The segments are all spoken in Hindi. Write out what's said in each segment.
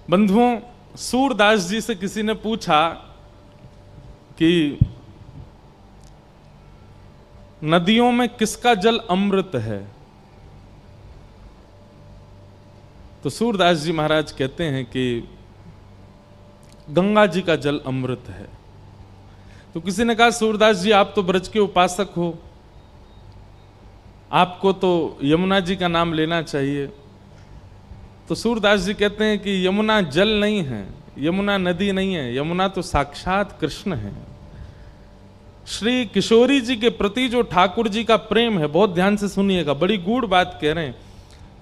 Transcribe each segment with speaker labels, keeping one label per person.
Speaker 1: बंधुओं, सूरदास जी से किसी ने पूछा कि नदियों में किसका जल अमृत है? तो सूरदास जी महाराज कहते हैं कि गंगा जी का जल अमृत है। तो किसी ने कहा, सूरदास जी आप तो ब्रज के उपासक हो, आपको तो यमुना जी का नाम लेना चाहिए। तो सूरदास जी कहते हैं कि यमुना जल नहीं है, यमुना नदी नहीं है, यमुना तो साक्षात कृष्ण है। श्री किशोरी जी के प्रति जो ठाकुर जी का प्रेम है, बहुत ध्यान से सुनिएगा, बड़ी गूढ़ बात कह रहे हैं।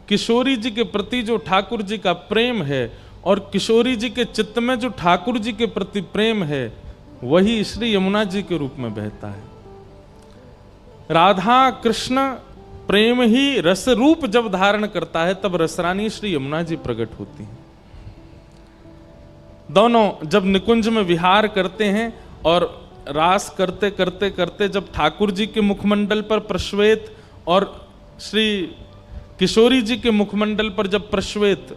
Speaker 1: किशोरी जी के प्रति जो ठाकुर जी का प्रेम है और किशोरी जी के चित्त में जो ठाकुर जी के प्रति प्रेम है, वही श्री यमुना जी के रूप में बहता है। राधा कृष्ण प्रेम ही रस रूप जब धारण करता है, तब रसरानी श्री यमुना जी प्रकट होती हैं। दोनों जब निकुंज में विहार करते हैं और रास करते करते करते जब ठाकुर जी के मुखमंडल पर प्रश्वेत और श्री किशोरी जी के मुखमंडल पर जब प्रश्वेत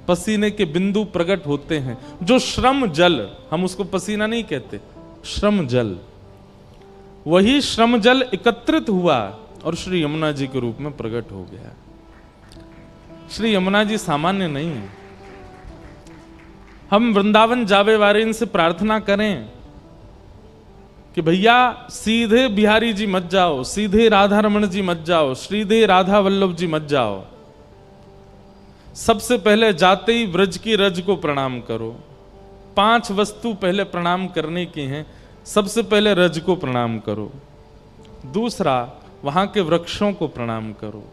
Speaker 1: पसीने के बिंदु प्रकट होते हैं, जो श्रम जल, हम उसको पसीना नहीं कहते, श्रम जल, वही श्रम जल एकत्रित हुआ और श्री यमुना जी के रूप में प्रकट हो गया। श्री यमुना जी सामान्य नहीं है। हम वृंदावन जावे वाले इनसे प्रार्थना करें कि भैया सीधे बिहारी जी मत जाओ, सीधे राधा रमण जी मत जाओ, सीधे राधा वल्लभ जी मत जाओ। सबसे पहले जाते ही ब्रज की रज को प्रणाम करो। 5 वस्तु पहले प्रणाम करने की हैं। सबसे पहले रज को प्रणाम करो, दूसरा वहां के वृक्षों को प्रणाम करो।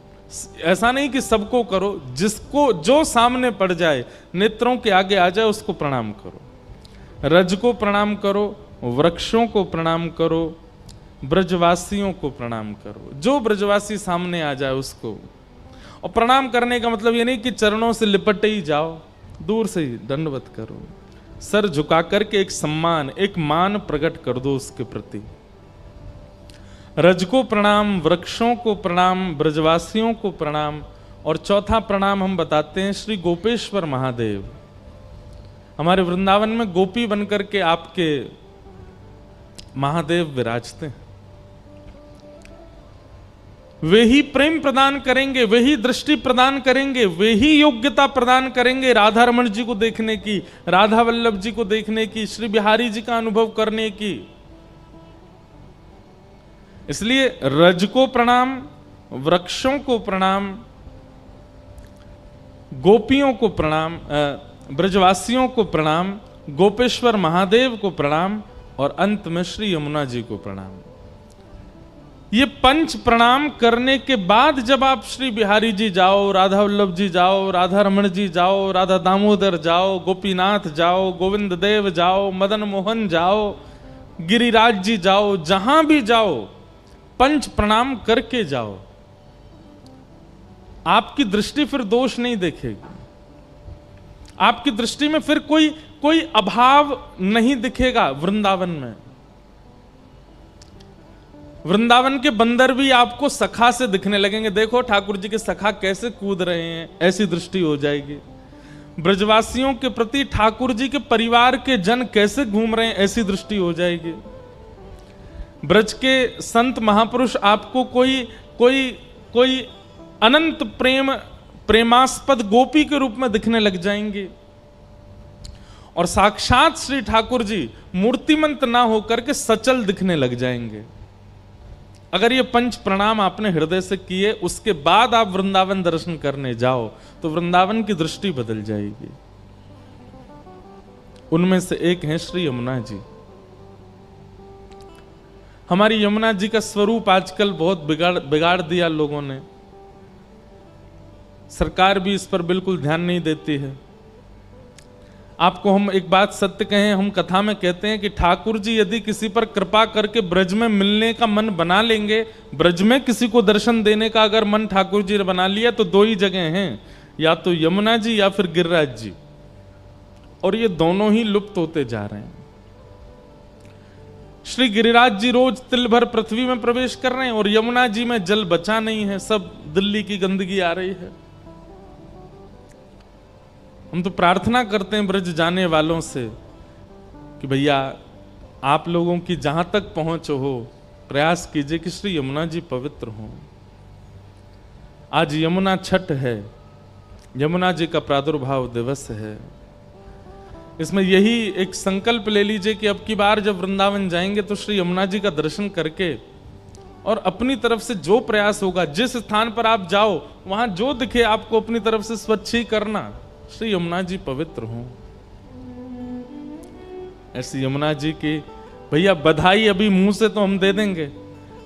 Speaker 1: ऐसा नहीं कि सबको करो, जिसको जो सामने पड़ जाए, नेत्रों के आगे आ जाए, उसको प्रणाम करो। रज को प्रणाम करो, वृक्षों को प्रणाम करो, ब्रजवासियों को प्रणाम करो, जो ब्रजवासी सामने आ जाए उसको। और प्रणाम करने का मतलब ये नहीं कि चरणों से लिपटे ही जाओ, दूर से ही दंडवत करो, सर झुका करके एक सम्मान, एक मान प्रकट कर दो उसके प्रति। रज को प्रणाम, वृक्षों को प्रणाम, ब्रजवासियों को प्रणाम। और चौथा प्रणाम हम बताते हैं श्री गोपेश्वर महादेव। हमारे वृंदावन में गोपी बनकर के आपके महादेव विराजते हैं। वे ही प्रेम प्रदान करेंगे, वे ही दृष्टि प्रदान करेंगे, वे ही योग्यता प्रदान करेंगे राधा रमण जी को देखने की, राधा वल्लभ जी को देखने की, श्री बिहारी जी का अनुभव करने की। इसलिए रज को प्रणाम, वृक्षों को प्रणाम, गोपियों को प्रणाम, ब्रजवासियों को प्रणाम, गोपेश्वर महादेव को प्रणाम और अंत में श्री यमुना जी को प्रणाम। ये 5 प्रणाम करने के बाद जब आप श्री बिहारी जी जाओ, राधा वल्लभ जी जाओ, राधा रमण जी जाओ, राधा दामोदर जाओ, गोपीनाथ जाओ, गोविंद देव जाओ, मदन मोहन जाओ, गिरिराज जी जाओ, जहां भी जाओ 5 प्रणाम करके जाओ। आपकी दृष्टि फिर दोष नहीं देखेगी, आपकी दृष्टि में फिर कोई अभाव नहीं दिखेगा। वृंदावन में, वृंदावन के बंदर भी आपको सखा से दिखने लगेंगे। देखो ठाकुर जी के सखा कैसे कूद रहे हैं, ऐसी दृष्टि हो जाएगी। ब्रजवासियों के प्रति ठाकुर जी के परिवार के जन कैसे घूम रहे हैं, ऐसी दृष्टि हो जाएगी। ब्रज के संत महापुरुष आपको कोई अनंत प्रेमास्पद गोपी के रूप में दिखने लग जाएंगे। और साक्षात श्री ठाकुर जी मूर्तिमंत ना होकर के सचल दिखने लग जाएंगे। अगर ये 5 प्रणाम आपने हृदय से किए, उसके बाद आप वृंदावन दर्शन करने जाओ तो वृंदावन की दृष्टि बदल जाएगी। उनमें से एक है श्री यमुना जी। हमारी यमुना जी का स्वरूप आजकल बहुत बिगाड़ दिया लोगों ने। सरकार भी इस पर बिल्कुल ध्यान नहीं देती है। आपको हम एक बात सत्य कहें, हम कथा में कहते हैं कि ठाकुर जी यदि किसी पर कृपा करके ब्रज में मिलने का मन बना लेंगे, ब्रज में किसी को दर्शन देने का अगर मन ठाकुर जी ने बना लिया, तो 2 ही जगह हैं, या तो यमुना जी या फिर गिरिराज जी। और ये दोनों ही लुप्त होते जा रहे हैं। श्री गिरिराज जी रोज तिल भर पृथ्वी में प्रवेश कर रहे हैं और यमुना जी में जल बचा नहीं है, सब दिल्ली की गंदगी आ रही है। हम तो प्रार्थना करते हैं ब्रज जाने वालों से कि भैया आप लोगों की जहां तक पहुंच हो प्रयास कीजिए कि श्री यमुना जी पवित्र हों। आज यमुना छठ है, यमुना जी का प्रादुर्भाव दिवस है। इसमें यही एक संकल्प ले लीजिए कि अब की बार जब वृंदावन जाएंगे तो श्री यमुना जी का दर्शन करके और अपनी तरफ से जो प्रयास होगा, जिस स्थान पर आप जाओ वहां जो दिखे आपको अपनी तरफ से स्वच्छ ही करना, श्री यमुना जी पवित्र हों। ऐसी यमुना जी की भैया बधाई अभी मुंह से तो हम दे देंगे,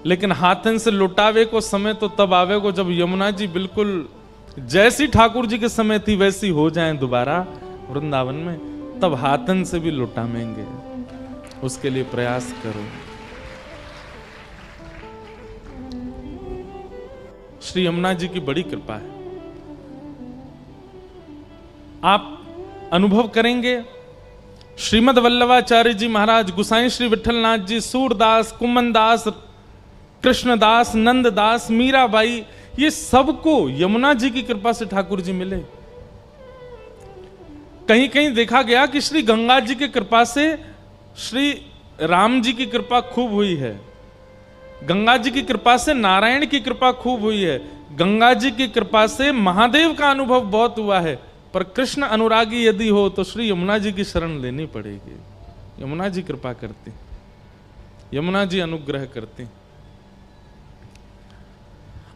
Speaker 1: लेकिन हाथन से लुटावे को समय तो तब आवेगो जब यमुना जी बिल्कुल जैसी ठाकुर जी के समय थी वैसी हो जाएं दोबारा वृंदावन में, तब हाथन से भी लुटावेंगे। उसके लिए प्रयास करो। श्री यमुना जी की बड़ी कृपा है। आप अनुभव करेंगे श्रीमद वल्लभाचार्य जी महाराज, गुसाई श्री विठलनाथ जी, सूरदास, कुमनदास, कृष्णदास, नंददास, मीराबाई, ये सबको यमुना जी की कृपा से ठाकुर जी मिले। कहीं कहीं देखा गया कि श्री गंगा जी की कृपा से श्री राम जी की कृपा खूब हुई है, गंगा जी की कृपा से नारायण की कृपा खूब हुई है, गंगा जी की कृपा से महादेव का अनुभव बहुत हुआ है। पर कृष्ण अनुरागी यदि हो तो श्री यमुना जी की शरण लेनी पड़ेगी। यमुना जी कृपा करती, यमुना जी अनुग्रह करती।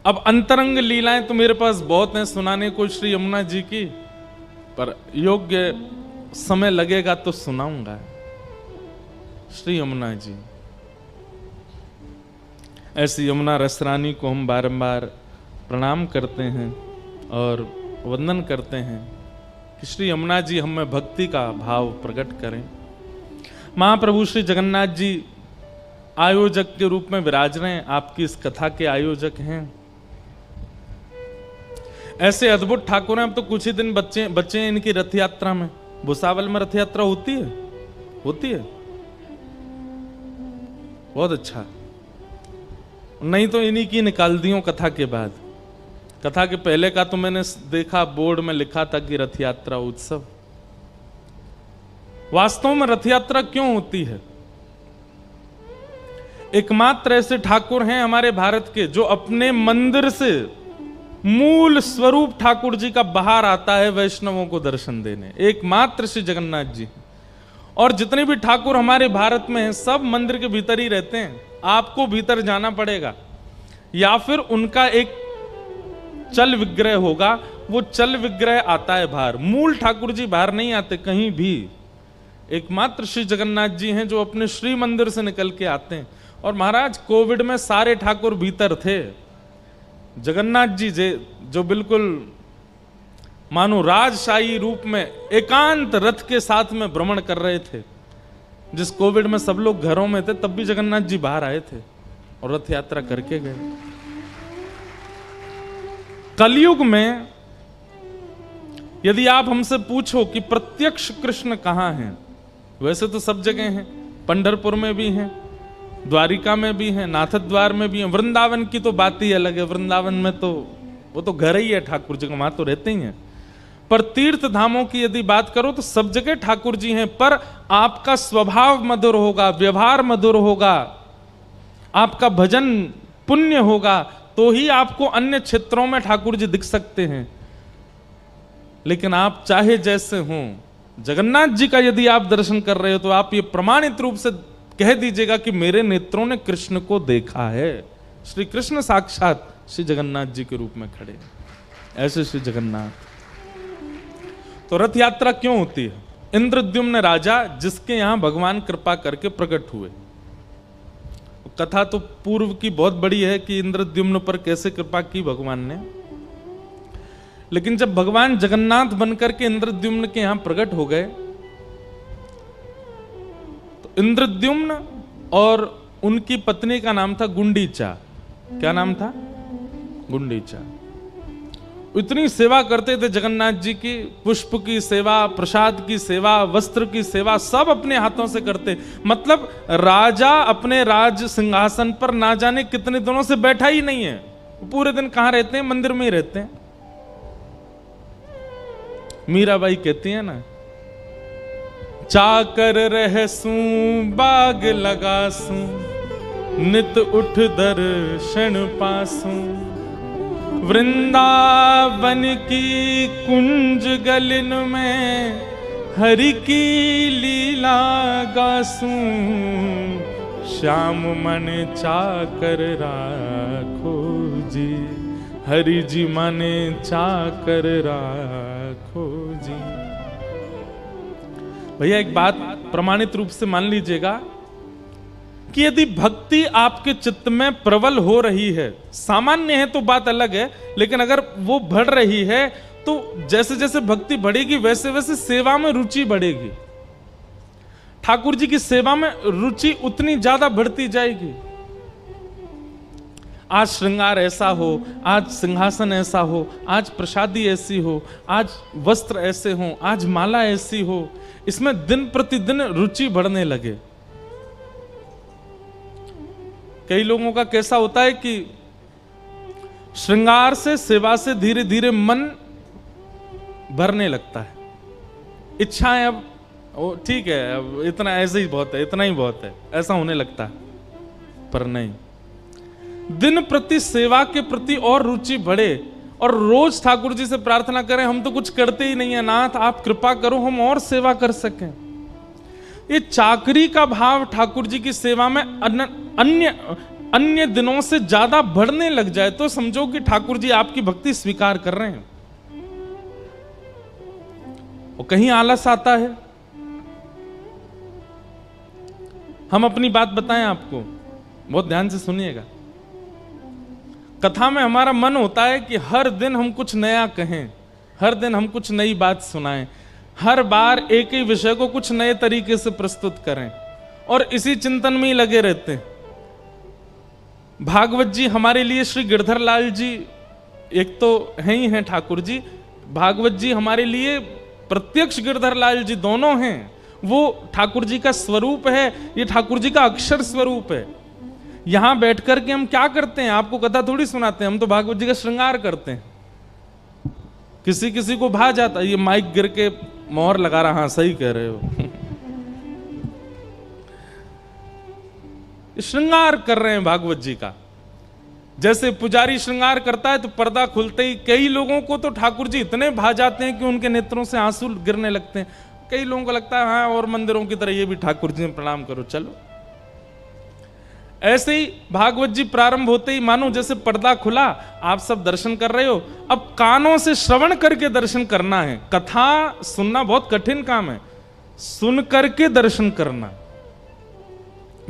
Speaker 1: अब अंतरंग लीलाएं तो मेरे पास बहुत हैं सुनाने को श्री यमुना जी की, पर योग्य समय लगेगा तो सुनाऊंगा। श्री यमुना जी, ऐसी यमुना रसरानी को हम बारंबार प्रणाम करते हैं और वंदन करते हैं कि श्री यमुना जी हमें भक्ति का भाव प्रकट करें। महाप्रभु श्री जगन्नाथ जी आयोजक के रूप में विराज रहे हैं, आपकी इस कथा के आयोजक हैं। ऐसे अद्भुत ठाकुर हैं। अब तो कुछ ही दिन बच्चे हैं इनकी रथ यात्रा में। भुसावल में रथ यात्रा होती है, होती है, बहुत अच्छा। नहीं तो इन्हीं की निकाल दियो कथा के बाद। कथा के पहले का तो मैंने देखा बोर्ड में लिखा था कि रथ यात्रा उत्सव। वास्तव में रथ यात्रा क्यों होती है? एकमात्र ऐसे ठाकुर हैं हमारे भारत के जो अपने मंदिर से मूल स्वरूप ठाकुर जी का बाहर आता है वैष्णवों को दर्शन देने, एकमात्र श्री जगन्नाथ जी। और जितने भी ठाकुर हमारे भारत में हैं सब मंदिर के भीतर ही रहते हैं। आपको भीतर जाना पड़ेगा या फिर उनका एक चल विग्रह होगा, वो चल विग्रह आता है बाहर। मूल ठाकुर जी बाहर नहीं आते कहीं भी। एकमात्र श्री जगन्नाथ जी हैं जो अपने श्री मंदिर से निकल के आते हैं। और महाराज कोविड में सारे ठाकुर भीतर थे। जगन्नाथ जी जो बिल्कुल मानो राजशाही रूप में एकांत रथ के साथ में भ्रमण कर रहे थे। जिस कोविड में सब लोग घरों में थे तब भी जगन्नाथ जी बाहर आए थे और रथ यात्रा करके गए। कलयुग में यदि आप हमसे पूछो कि प्रत्यक्ष कृष्ण कहां हैं, वैसे तो सब जगह हैं। पंढरपुर में भी हैं, द्वारिका में भी हैं, नाथद्वार में भी हैं। वृंदावन की तो बात ही अलग है। वृंदावन में तो वो तो घर ही है ठाकुर जी का, वहां तो रहते ही हैं। पर तीर्थ धामों की यदि बात करो तो सब जगह ठाकुर जी हैं। पर आपका स्वभाव मधुर होगा, व्यवहार मधुर होगा, आपका भजन पुण्य होगा तो ही आपको अन्य क्षेत्रों में ठाकुर जी दिख सकते हैं। लेकिन आप चाहे जैसे हों, जगन्नाथ जी का यदि आप दर्शन कर रहे हो तो आप ये प्रमाणित रूप से कह दीजिएगा कि मेरे नेत्रों ने कृष्ण को देखा है। श्री कृष्ण साक्षात श्री जगन्नाथ जी के रूप में खड़े, ऐसे श्री जगन्नाथ। तो रथ यात्रा क्यों होती है? इंद्रद्युम्न राजा जिसके यहां भगवान कृपा करके प्रकट हुए। कथा तो पूर्व की बहुत बड़ी है कि इंद्रद्युम्न पर कैसे कृपा की भगवान ने। लेकिन जब भगवान जगन्नाथ बनकर के इंद्रद्युम्न के यहां प्रकट हो गए तो इंद्रद्युम्न और उनकी पत्नी का नाम था गुंडीचा। क्या नाम था? गुंडीचा। इतनी सेवा करते थे जगन्नाथ जी की, पुष्प की सेवा, प्रसाद की सेवा, वस्त्र की सेवा सब अपने हाथों से करते। मतलब राजा अपने राज सिंहासन पर ना जाने कितने दिनों से बैठा ही नहीं है। पूरे दिन कहां रहते हैं? मंदिर में ही रहते हैं। मीराबाई कहती है ना, चाकर रहसूं बाग लगासूं, नित उठ दर्शन पासूं, वृंदावन की कुंज गलिन में हरि की लीला गासूं, श्याम मन चाकर राखो जी, हरि जी मन चाकर राखो जी। भैया एक बात प्रमाणित रूप से मान लीजिएगा कि यदि भक्ति आपके चित्त में प्रबल हो रही है, सामान्य है तो बात अलग है, लेकिन अगर वो बढ़ रही है तो जैसे जैसे भक्ति बढ़ेगी वैसे वैसे सेवा में रुचि बढ़ेगी, ठाकुर जी की सेवा में रुचि उतनी ज्यादा बढ़ती जाएगी। आज श्रृंगार ऐसा हो, आज सिंहासन ऐसा हो, आज प्रसादी ऐसी हो, आज वस्त्र ऐसे हो, आज माला ऐसी हो, इसमें दिन प्रतिदिन रुचि बढ़ने लगे। कई लोगों का कैसा होता है कि श्रृंगार से, सेवा से धीरे धीरे मन भरने लगता है, इच्छाएं अब ठीक है, अब इतना ऐसे ही बहुत है, इतना ही बहुत है, ऐसा होने लगता है। पर नहीं, दिन प्रति सेवा के प्रति और रुचि बढ़े और रोज ठाकुर जी से प्रार्थना करें, हम तो कुछ करते ही नहीं है नाथ, आप कृपा करो हम और सेवा कर सकें। ये चाकरी का भाव ठाकुर जी की सेवा में अन्य दिनों से ज्यादा बढ़ने लग जाए तो समझो कि ठाकुर जी आपकी भक्ति स्वीकार कर रहे हैं। और कहीं आलस आता है। हम अपनी बात बताएं आपको, बहुत ध्यान से सुनिएगा। कथा में हमारा मन होता है कि हर दिन हम कुछ नया कहें, हर दिन हम कुछ नई बात सुनाएं, हर बार एक ही विषय को कुछ नए तरीके से प्रस्तुत करें और इसी चिंतन में ही लगे रहते हैं। भागवत जी हमारे लिए श्री गिरधर लाल जी एक तो हैं ही हैं ठाकुर जी, भागवत जी हमारे लिए प्रत्यक्ष गिरधर लाल जी दोनों हैं। वो ठाकुर जी का स्वरूप है, ये ठाकुर जी का अक्षर स्वरूप है। यहां बैठ करके हम क्या करते हैं, आपको कथा थोड़ी सुनाते हैं, हम तो भागवत जी का श्रृंगार करते हैं। किसी किसी को भा जाता है, ये माइक गिर के मोहर लगा रहा, हाँ सही कह रहे हो श्रृंगार कर रहे हैं भागवत जी का। जैसे पुजारी श्रृंगार करता है तो पर्दा खुलते ही कई लोगों को तो ठाकुर जी इतने भा जाते हैं कि उनके नेत्रों से आंसू गिरने लगते हैं। कई लोगों को लगता है हाँ और मंदिरों की तरह ये भी ठाकुर जी में प्रणाम करो, चलो। ऐसे ही भागवत जी प्रारंभ होते ही मानो जैसे पर्दा खुला, आप सब दर्शन कर रहे हो, अब कानों से श्रवण करके दर्शन करना है। कथा सुनना बहुत कठिन काम है, सुन करके दर्शन करना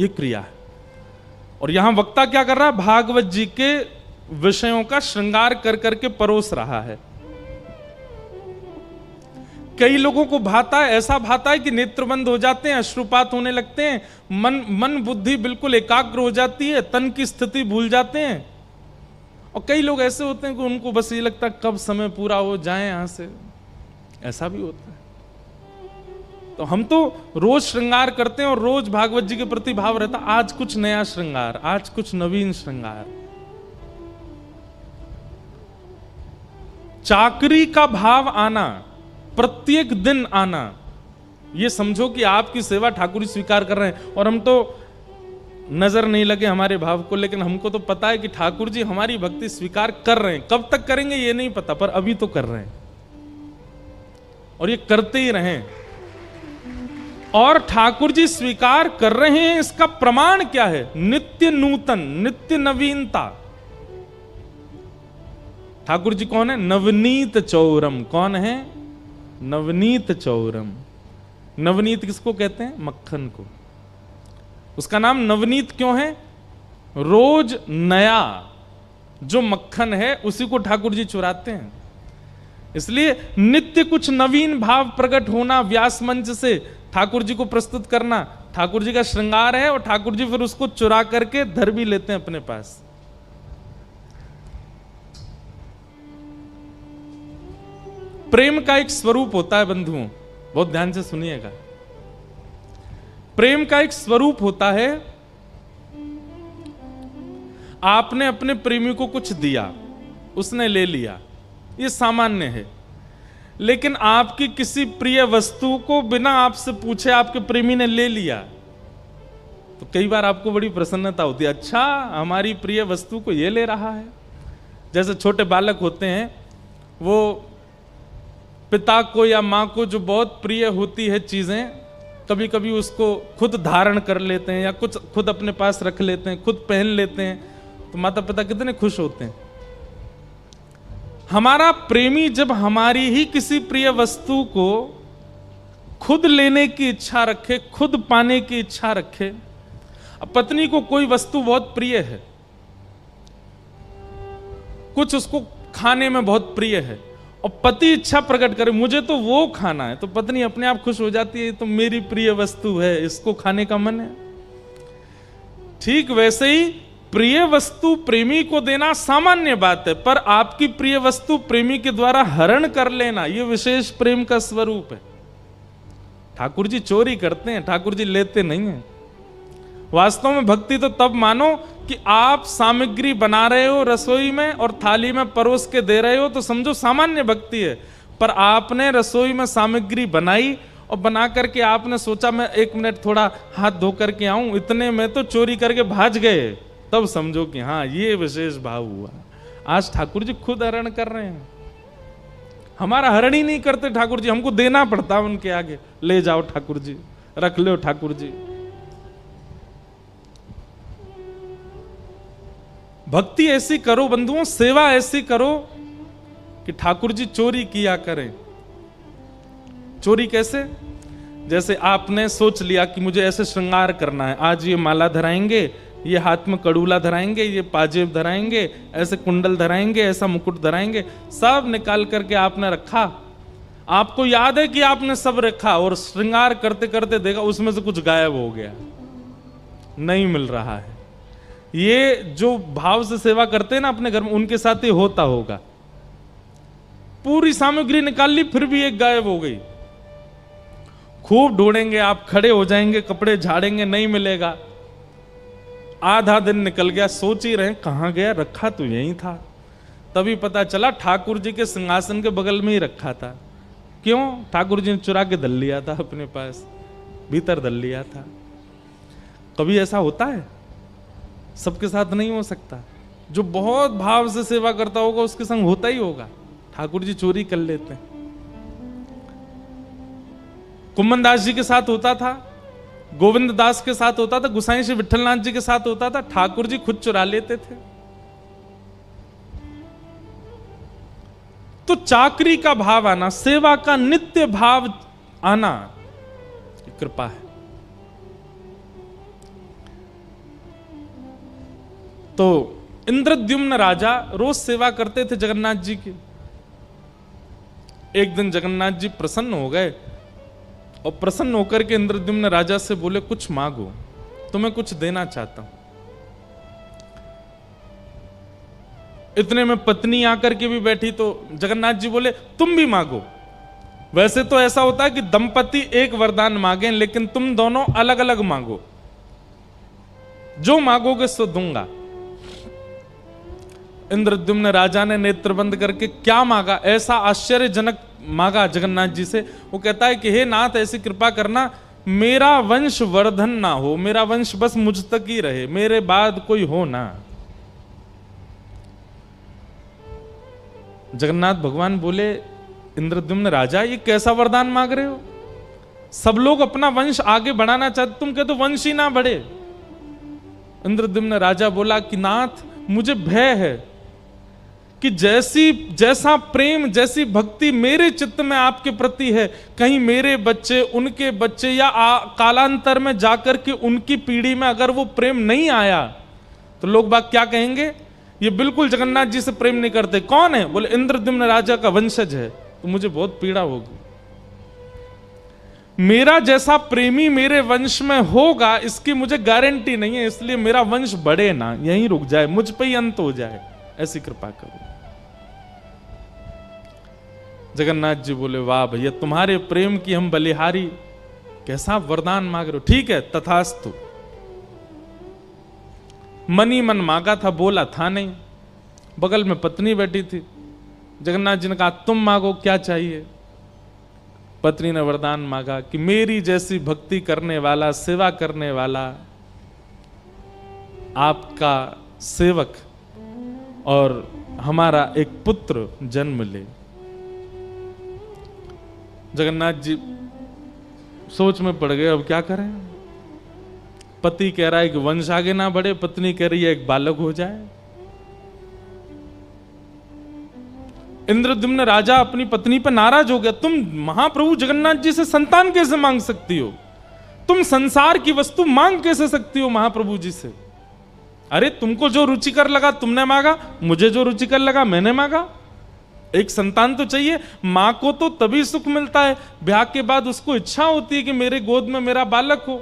Speaker 1: ये क्रिया है। और यहां वक्ता क्या कर रहा है, भागवत जी के विषयों का श्रृंगार कर करके परोस रहा है। कई लोगों को भाता है, ऐसा भाता है कि नेत्र बंद हो जाते हैं, अश्रुपात होने लगते हैं, मन बुद्धि बिल्कुल एकाग्र हो जाती है, तन की स्थिति भूल जाते हैं। और कई लोग ऐसे होते हैं कि उनको बस ये लगता है कब समय पूरा हो जाए यहां से, ऐसा भी होता है। तो हम तो रोज श्रृंगार करते हैं और रोज भागवत जी के प्रति भाव रहता, आज कुछ नया श्रृंगार, आज कुछ नवीन श्रृंगार। चाकरी का भाव आना, प्रत्येक दिन आना, ये समझो कि आपकी सेवा ठाकुर जी स्वीकार कर रहे हैं। और हम तो नजर नहीं लगे हमारे भाव को, लेकिन हमको तो पता है कि ठाकुर जी हमारी भक्ति स्वीकार कर रहे हैं। कब तक करेंगे ये नहीं पता, पर अभी तो कर रहे हैं और ये करते ही रहें। और ठाकुर जी स्वीकार कर रहे हैं, इसका प्रमाण क्या है? नित्य नूतन, नित्य नवीनता। ठाकुर जी कौन है? नवनीत चौरम। कौन है? नवनीत चौरम। नवनीत किसको कहते हैं? मक्खन को। उसका नाम नवनीत क्यों है? रोज नया जो मक्खन है उसी को ठाकुर जी चुराते हैं, इसलिए नित्य कुछ नवीन भाव प्रकट होना, व्यास मंच से ठाकुर जी को प्रस्तुत करना ठाकुर जी का श्रृंगार है। और ठाकुर जी फिर उसको चुरा करके धर भी लेते हैं अपने पास। प्रेम का एक स्वरूप होता है बंधुओं, बहुत ध्यान से सुनिएगा। प्रेम का एक स्वरूप होता है, आपने अपने प्रेमी को कुछ दिया, उसने ले लिया, ये सामान्य है। लेकिन आपकी किसी प्रिय वस्तु को बिना आपसे पूछे आपके प्रेमी ने ले लिया, तो कई बार आपको बड़ी प्रसन्नता होती है, अच्छा हमारी प्रिय वस्तु को ये ले रहा है। जैसे छोटे बालक होते हैं, वो पिता को या माँ को जो बहुत प्रिय होती है चीजें, कभी कभी उसको खुद धारण कर लेते हैं या कुछ खुद अपने पास रख लेते हैं, खुद पहन लेते हैं, तो माता पिता कितने खुश होते हैं। हमारा प्रेमी जब हमारी ही किसी प्रिय वस्तु को खुद लेने की इच्छा रखे, खुद पाने की इच्छा रखे। अब पत्नी को कोई वस्तु बहुत प्रिय है, कुछ उसको खाने में बहुत प्रिय है, और पति इच्छा प्रकट करे मुझे तो वो खाना है, तो पत्नी अपने आप खुश हो जाती है, तो मेरी प्रिय वस्तु है, इसको खाने का मन है। ठीक वैसे ही प्रिय वस्तु प्रेमी को देना सामान्य बात है, पर आपकी प्रिय वस्तु प्रेमी के द्वारा हरण कर लेना, यह विशेष प्रेम का स्वरूप है। ठाकुर जी चोरी करते हैं, ठाकुर जी लेते नहीं हैं। वास्तव में भक्ति तो तब मानो कि आप सामग्री बना रहे हो रसोई में और थाली में परोस के दे रहे हो, तो समझो सामान्य भक्ति है। पर आपने रसोई में सामग्री बनाई और बना करके आपने सोचा मैं 1 मिनट थोड़ा हाथ धो करके आऊं, इतने में तो चोरी करके भाज गए, तब समझो कि हाँ ये विशेष भाव हुआ। आज ठाकुर जी खुद हरण कर रहे हैं, हमारा हरण ही नहीं करते ठाकुर जी, हमको देना पड़ता है उनके आगे, ले जाओ ठाकुर जी, रख लो ठाकुर जी। भक्ति ऐसी करो बंधुओं, सेवा ऐसी करो कि ठाकुर जी चोरी किया करें। चोरी कैसे? जैसे आपने सोच लिया कि मुझे ऐसे श्रृंगार करना है, आज ये माला धराएंगे, ये हाथ में कड़ूला धराएंगे, ये पाजेब धराएंगे, ऐसे कुंडल धराएंगे, ऐसा मुकुट धराएंगे, सब निकाल करके आपने रखा। आपको याद है कि आपने सब रखा, और श्रृंगार करते करते देखा उसमें से कुछ गायब हो गया, नहीं मिल रहा है। ये जो भाव से सेवा करते हैं ना अपने घर में, उनके साथ ही होता होगा। पूरी सामग्री निकाल ली, फिर भी एक गायब हो गई। खूब ढूंढेंगे, आप खड़े हो जाएंगे, कपड़े झाड़ेंगे, नहीं मिलेगा। आधा दिन निकल गया, सोच ही रहे कहां गया, रखा तो यहीं था। तभी पता चला ठाकुर जी के सिंहासन के बगल में ही रखा था। क्यों? ठाकुर जी ने चुरा के धर लिया था, अपने पास भीतर धर लिया था। कभी ऐसा होता है? सबके साथ नहीं हो सकता। जो बहुत भाव से सेवा करता होगा उसके संग होता ही होगा। ठाकुर जी चोरी कर लेते हैं। कुम्मन दास जी के साथ होता था, गोविंद दास के साथ होता था, गुसाई श्री विठलनाथ जी के साथ होता था, ठाकुर जी खुद चुरा लेते थे। तो चाकरी का भाव आना, सेवा का नित्य भाव आना कृपा है। तो इंद्रद्युम्न राजा रोज सेवा करते थे जगन्नाथ जी की। एक दिन जगन्नाथ जी प्रसन्न हो गए और प्रसन्न होकर के इंद्रद्युम्न राजा से बोले कुछ मांगो, तुम्हें कुछ देना चाहता हूं। इतने में पत्नी आकर के भी बैठी, तो जगन्नाथ जी बोले तुम भी मांगो। वैसे तो ऐसा होता है कि दंपति एक वरदान मांगे, लेकिन तुम दोनों अलग अलग मांगो, जो मांगोगे सो दूंगा। इंद्रद्युम्न राजा ने नेत्र बंद करके क्या मांगा, ऐसा आश्चर्यजनक मांगा जगन्नाथ जी से। वो कहता है कि हे नाथ, ऐसी कृपा करना मेरा वंश वर्धन ना हो, मेरा वंश बस मुझ तक ही रहे, मेरे बाद कोई हो ना। जगन्नाथ भगवान बोले इंद्रद्युम्न राजा, ये कैसा वरदान मांग रहे हो? सब लोग अपना वंश आगे बढ़ाना चाहते, तुम कहते वंश ही ना बढ़े। इंद्रद्युम्न राजा बोला कि नाथ, मुझे भय है कि जैसा प्रेम, जैसी भक्ति मेरे चित्त में आपके प्रति है, कहीं मेरे बच्चे, उनके बच्चे या कालांतर में जाकर के उनकी पीढ़ी में अगर वो प्रेम नहीं आया तो लोग बाग क्या कहेंगे, ये बिल्कुल जगन्नाथ जी से प्रेम नहीं करते। कौन है? बोले इंद्रद्युम्न राजा का वंशज है। तो मुझे बहुत पीड़ा होगी। मेरा जैसा प्रेमी मेरे वंश में होगा इसकी मुझे गारंटी नहीं है, इसलिए मेरा वंश बढ़े ना, यहीं रुक जाए, मुझ पे ही अंत हो जाए, ऐसी कृपा करो। जगन्नाथ जी बोले वाह भैया, तुम्हारे प्रेम की हम बलिहारी, कैसा वरदान मांग रहे हो। ठीक है, तथास्तु। मन ही मन मांगा था, बोला था नहीं। बगल में पत्नी बैठी थी। जगन्नाथ जी ने कहा तुम मांगो, क्या चाहिए? पत्नी ने वरदान मांगा कि मेरी जैसी भक्ति करने वाला, सेवा करने वाला आपका सेवक और हमारा एक पुत्र जन्म ले। जगन्नाथ जी सोच में पड़ गए, अब क्या करें। पति कह रहा है कि वंश आगे ना बढ़े, पत्नी कह रही है एक बालक हो जाए। इंद्रद्युम्न राजा अपनी पत्नी पर नाराज हो गया, तुम महाप्रभु जगन्नाथ जी से संतान कैसे मांग सकती हो? तुम संसार की वस्तु मांग कैसे सकती हो महाप्रभु जी से? अरे तुमको जो रुचिकर लगा तुमने मांगा, मुझे जो रुचिकर लगा मैंने मांगा। एक संतान तो चाहिए। मां को तो तभी सुख मिलता है, ब्याह के बाद उसको इच्छा होती है कि मेरे गोद में मेरा बालक हो।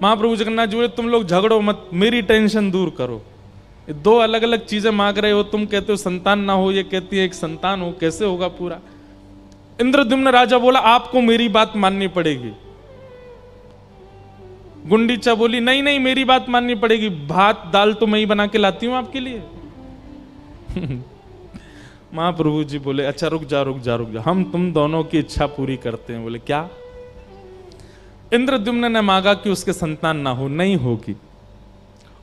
Speaker 1: महाप्रभु जगन्नाथ जी बोले, तुम लोग झगड़ो मत, मेरी टेंशन दूर करो। दो अलग अलग चीजें मांग रहे हो, तुम कहते हो संतान ना हो, ये कहती है एक संतान हो, कैसे होगा पूरा? इंद्रद्युम्न राजा बोला, आपको मेरी बात माननी पड़ेगी। गुंडीचा बोली, नहीं नहीं मेरी बात माननी पड़ेगी, भात दाल तो मैं ही बना के लाती हूं आपके लिए। महाप्रभु जी बोले, अच्छा रुक जा, हम तुम दोनों की इच्छा पूरी करते हैं। बोले क्या? इंद्रद्युम्न ने मांगा कि उसके संतान ना हो, नहीं होगी।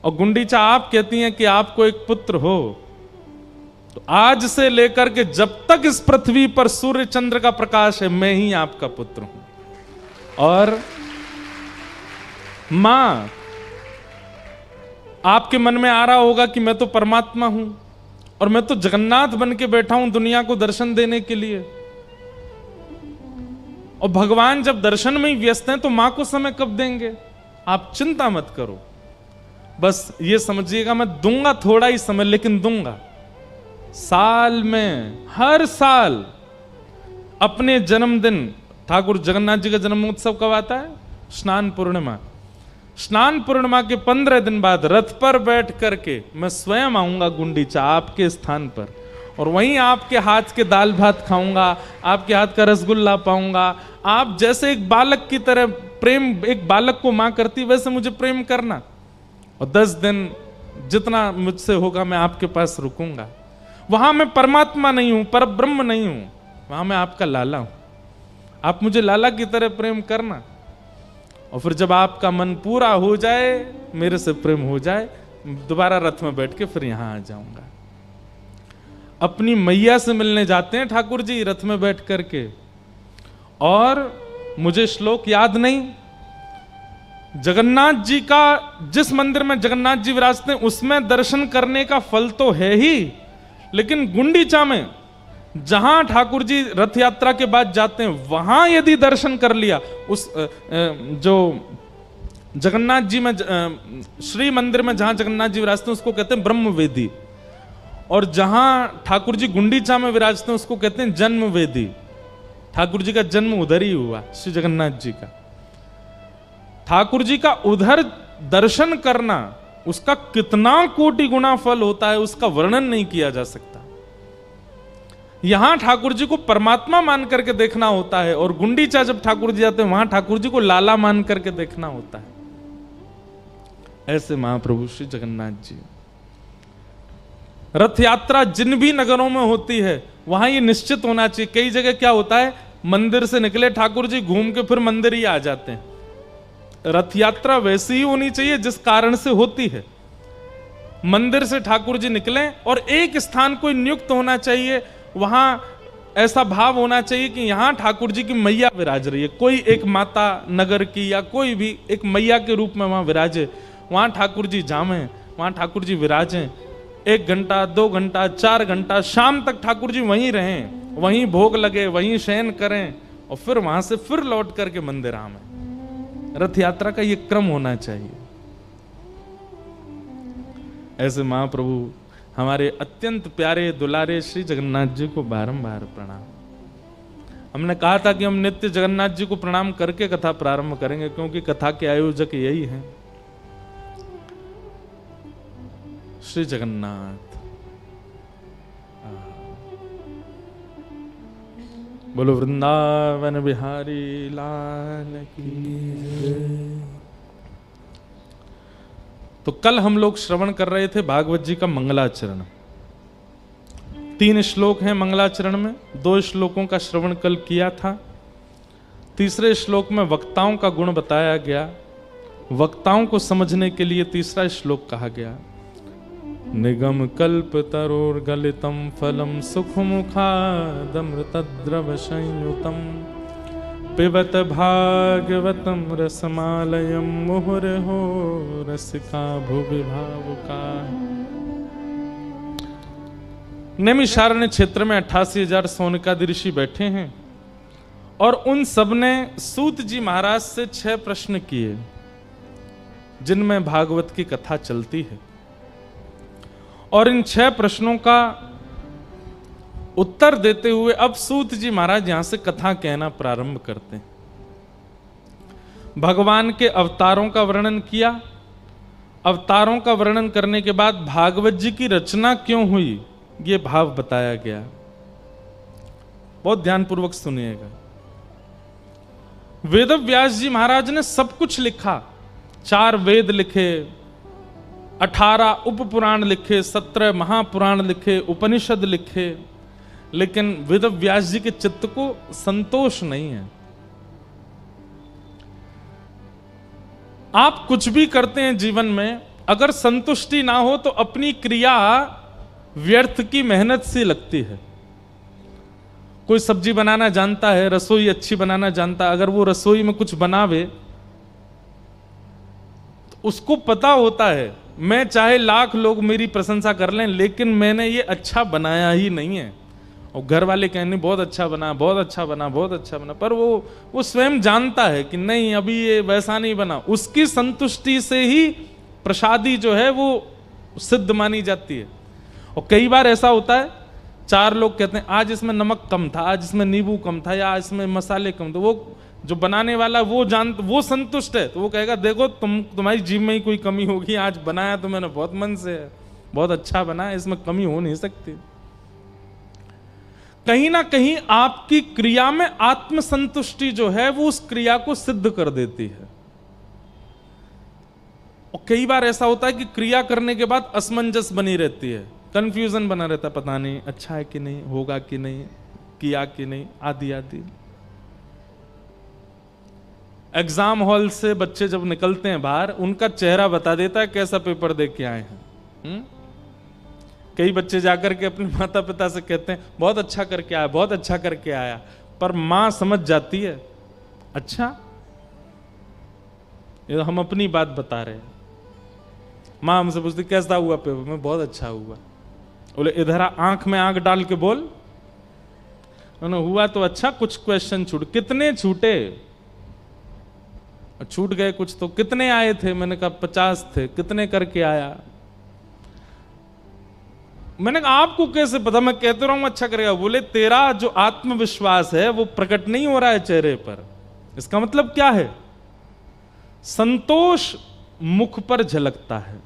Speaker 1: और गुंडीचा आप कहती हैं कि आपको एक पुत्र हो, तो आज से लेकर के जब तक इस पृथ्वी पर सूर्य चंद्र का प्रकाश है, मैं ही आपका पुत्र हूं। और मां, आपके मन में आ रहा होगा कि मैं तो परमात्मा हूं और मैं तो जगन्नाथ बन के बैठा हूं दुनिया को दर्शन देने के लिए, और भगवान जब दर्शन में ही व्यस्त हैं तो मां को समय कब देंगे? आप चिंता मत करो, बस ये समझिएगा मैं दूंगा थोड़ा ही समय, लेकिन दूंगा। साल में हर साल अपने जन्मदिन, ठाकुर जगन्नाथ जी का जन्मोत्सव कब आता है? स्नान पूर्णिमा। स्नान पूर्णिमा के 15 दिन बाद रथ पर बैठ करके मैं स्वयं आऊंगा गुंडीचा आपके स्थान पर, और वहीं आपके हाथ के दाल भात खाऊंगा, आपके हाथ का रसगुल्ला पाऊंगा। आप जैसे एक बालक की तरह प्रेम एक बालक को मां करती, वैसे मुझे प्रेम करना, और 10 दिन जितना मुझसे होगा मैं आपके पास रुकूंगा। वहां मैं परमात्मा नहीं हूं, पर ब्रह्म नहीं हूं, वहां मैं आपका लाला हूं। आप मुझे लाला की तरह प्रेम करना, और फिर जब आपका मन पूरा हो जाए, मेरे से प्रेम हो जाए, दोबारा रथ में बैठ के फिर यहां आ जाऊंगा। अपनी मैया से मिलने जाते हैं ठाकुर जी रथ में बैठ करके, और मुझे श्लोक याद नहीं, जगन्नाथ जी का जिस मंदिर में जगन्नाथ जी विराजते हैं उसमें दर्शन करने का फल तो है ही, लेकिन गुंडीचा में जहां ठाकुर जी रथ यात्रा के बाद जाते हैं, वहां यदि दर्शन कर लिया, उस जो जगन्नाथ जी में श्री मंदिर में जहां जगन्नाथ जी विराजते हैं उसको कहते हैं ब्रह्मवेदी, और जहां ठाकुर जी गुंडीचा में विराजते हैं उसको कहते हैं जन्मवेदी। ठाकुर जी का जन्म उधर ही हुआ, श्री जगन्नाथ जी का। ठाकुर जी का उधर दर्शन करना, उसका कितना कोटि गुना फल होता है, उसका वर्णन नहीं किया जा सकता। यहां ठाकुर जी को परमात्मा मान करके देखना होता है, और गुंडीचा जब ठाकुर जी जाते हैं वहां ठाकुर जी को लाला मान करके देखना होता है। ऐसे महाप्रभु श्री जगन्नाथ जी। रथ यात्रा जिन भी नगरों में होती है वहां ये निश्चित होना चाहिए। कई जगह क्या होता है, मंदिर से निकले ठाकुर जी, घूम के फिर मंदिर ही आ जाते हैं। रथ यात्रा वैसी ही होनी चाहिए जिस कारण से होती है। मंदिर से ठाकुर जी निकले और एक स्थान कोई नियुक्त होना चाहिए, वहां ऐसा भाव होना चाहिए कि यहां ठाकुर जी की मैया विराज रही है, कोई एक माता नगर की या कोई भी एक मैया के रूप में वहां विराजे, वहां ठाकुर जी जामें, वहां ठाकुर जी विराजें। 1 घंटा 2 घंटा 4 घंटा शाम तक ठाकुर जी वहीं रहें, वहीं भोग लगे, वहीं शयन करें, और फिर वहां से फिर लौट करके मंदिर आवें। रथ यात्रा का ये क्रम होना चाहिए। ऐसे महाप्रभु हमारे अत्यंत प्यारे दुलारे श्री जगन्नाथ जी को बारंबार प्रणाम। हमने कहा था कि हम नित्य जगन्नाथ जी को प्रणाम करके कथा प्रारंभ करेंगे, क्योंकि कथा के आयोजक यही हैं, श्री जगन्नाथ। बोलो वृंदावन बिहारी लाल की जय। तो कल हम लोग श्रवण कर रहे थे भागवत जी का मंगलाचरण। 3 श्लोक हैं मंगलाचरण में, 2 श्लोकों का श्रवण कल किया था। तीसरे श्लोक में वक्ताओं का गुण बताया गया, वक्ताओं को समझने के लिए तीसरा श्लोक कहा गया। निगम कल्प तरोर्गलितम फलम सुखमुखादमृतद्रव संयुतम पिबत भागवतम रसमालयम मुहुर्हो रसिका भुवि भावुका। नैमिषारण्य क्षेत्र में 88,000 सौनकादि ऋषि बैठे हैं और उन सब ने सूत जी महाराज से 6 प्रश्न किए जिनमें भागवत की कथा चलती है। और इन 6 प्रश्नों का उत्तर देते हुए अब सूत जी महाराज यहां से कथा कहना प्रारंभ करते हैं। भगवान के अवतारों का वर्णन किया। अवतारों का वर्णन करने के बाद भागवत जी की रचना क्यों हुई ये भाव बताया गया। बहुत ध्यानपूर्वक सुनिएगा। वेद व्यास जी महाराज ने सब कुछ लिखा, 4 वेद लिखे, 18 उपपुराण लिखे, 17 महापुराण लिखे, उपनिषद लिखे, लेकिन वेद व्यास जी के चित्त को संतोष नहीं है। आप कुछ भी करते हैं जीवन में, अगर संतुष्टि ना हो तो अपनी क्रिया व्यर्थ की मेहनत सी लगती है। कोई सब्जी बनाना जानता है, रसोई अच्छी बनाना जानता है, अगर वो रसोई में कुछ बनावे तो उसको पता होता है मैं चाहे लाख लोग मेरी प्रशंसा कर लें लेकिन मैंने ये अच्छा बनाया ही नहीं है। और घर वाले कहने बहुत अच्छा बना, बहुत अच्छा बना, बहुत अच्छा बना, पर वो स्वयं जानता है कि नहीं अभी ये वैसा नहीं बना। उसकी संतुष्टि से ही प्रसादी जो है वो सिद्ध मानी जाती है। और कई बार ऐसा होता है, 4 लोग कहते हैं आज इसमें नमक कम था, आज इसमें नींबू कम था, या इसमें मसाले कम, तो वो जो बनाने वाला वो संतुष्ट है, तो वो कहेगा देखो तुम्हारी जीभ में ही कोई कमी होगी, आज बनाया तो मैंने बहुत मन से है, बहुत अच्छा बनाया, इसमें कमी हो नहीं सकती। कहीं ना कहीं आपकी क्रिया में आत्मसंतुष्टि जो है वो उस क्रिया को सिद्ध कर देती है। और कई बार ऐसा होता है कि क्रिया करने के बाद असमंजस बनी रहती है, कंफ्यूजन बना रहता है, पता नहीं अच्छा है कि नहीं, होगा कि नहीं, किया कि नहीं, आदि आदि। एग्जाम हॉल से बच्चे जब निकलते हैं बाहर, उनका चेहरा बता देता है कैसा पेपर दे के आए हैं। कई बच्चे जाकर के अपने माता पिता से कहते हैं बहुत अच्छा करके आया, बहुत अच्छा करके आया, पर मां समझ जाती है अच्छा ये हम अपनी बात बता रहे हैं। मां हमसे पूछती कैसा हुआ पेपर में, बहुत अच्छा हुआ। बोले इधर आंख में आंख डाल के बोल, हुआ तो अच्छा, कुछ क्वेश्चन छूट, कितने छूटे, छूट गए कुछ तो, कितने आए थे, मैंने कहा 50 थे, कितने करके आया, मैंने कहा आपको कैसे पता, मैं कहते रहा हूं अच्छा करेगा। बोले तेरा जो आत्मविश्वास है वो प्रकट नहीं हो रहा है चेहरे पर, इसका मतलब क्या है, संतोष मुख पर झलकता है।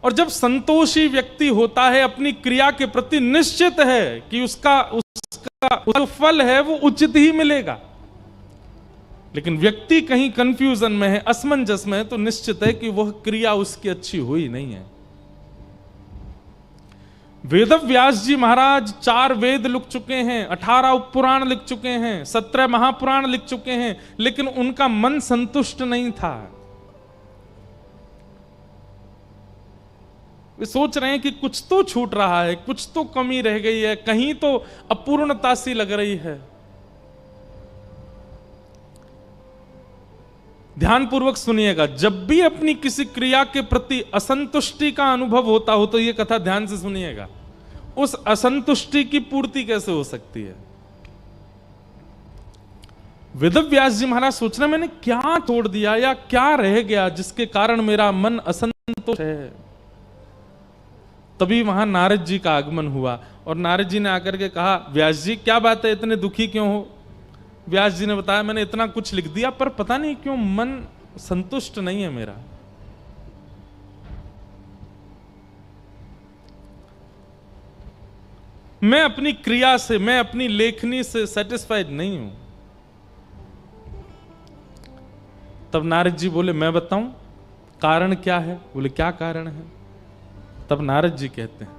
Speaker 1: और जब संतोषी व्यक्ति होता है, अपनी क्रिया के प्रति निश्चित है कि उसका फल है वो उचित ही मिलेगा। लेकिन व्यक्ति कहीं कंफ्यूजन में है, असमंजस में है, तो निश्चित है कि वह क्रिया उसकी अच्छी हुई नहीं है। वेद व्यास जी महाराज 4 वेद लिख चुके हैं, 18 उपपुराण लिख चुके हैं, 17 महापुराण लिख चुके हैं, लेकिन उनका मन संतुष्ट नहीं था। वे सोच रहे हैं कि कुछ तो छूट रहा है, कुछ तो कमी रह गई है, कहीं तो अपूर्णता सी लग रही है। ध्यानपूर्वक सुनिएगा, जब भी अपनी किसी क्रिया के प्रति असंतुष्टि का अनुभव होता हो तो यह कथा ध्यान से सुनिएगा, उस असंतुष्टि की पूर्ति कैसे हो सकती है। वेद व्यास जी महाराज सोच रहे मैंने क्या तोड़ दिया या क्या रह गया जिसके कारण मेरा मन असंतुष्ट है। तभी वहां नारद जी का आगमन हुआ और नारद जी ने आकर के कहा व्यास जी क्या बात है, इतने दुखी क्यों हो। व्यास जी ने बताया मैंने इतना कुछ लिख दिया पर पता नहीं क्यों मन संतुष्ट नहीं है मेरा। मैं अपनी क्रिया से, मैं अपनी लेखनी से सेटिस्फाइड नहीं हूं। तब नारद जी बोले मैं बताऊं कारण क्या है। बोले क्या कारण है। तब नारद जी कहते हैं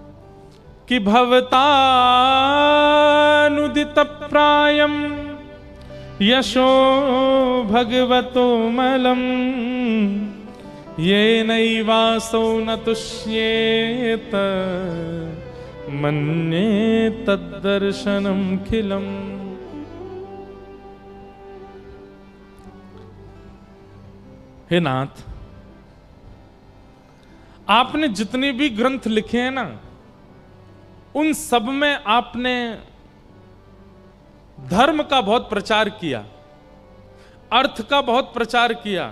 Speaker 1: कि भवतानुदित प्रायम यशो भगवतो मलम ये नैवासौ न तुष्येत मन्ये तद्दर्शनम खिलम। हे नाथ, आपने जितने भी ग्रंथ लिखे हैं ना, उन सब में आपने धर्म का बहुत प्रचार किया, अर्थ का बहुत प्रचार किया,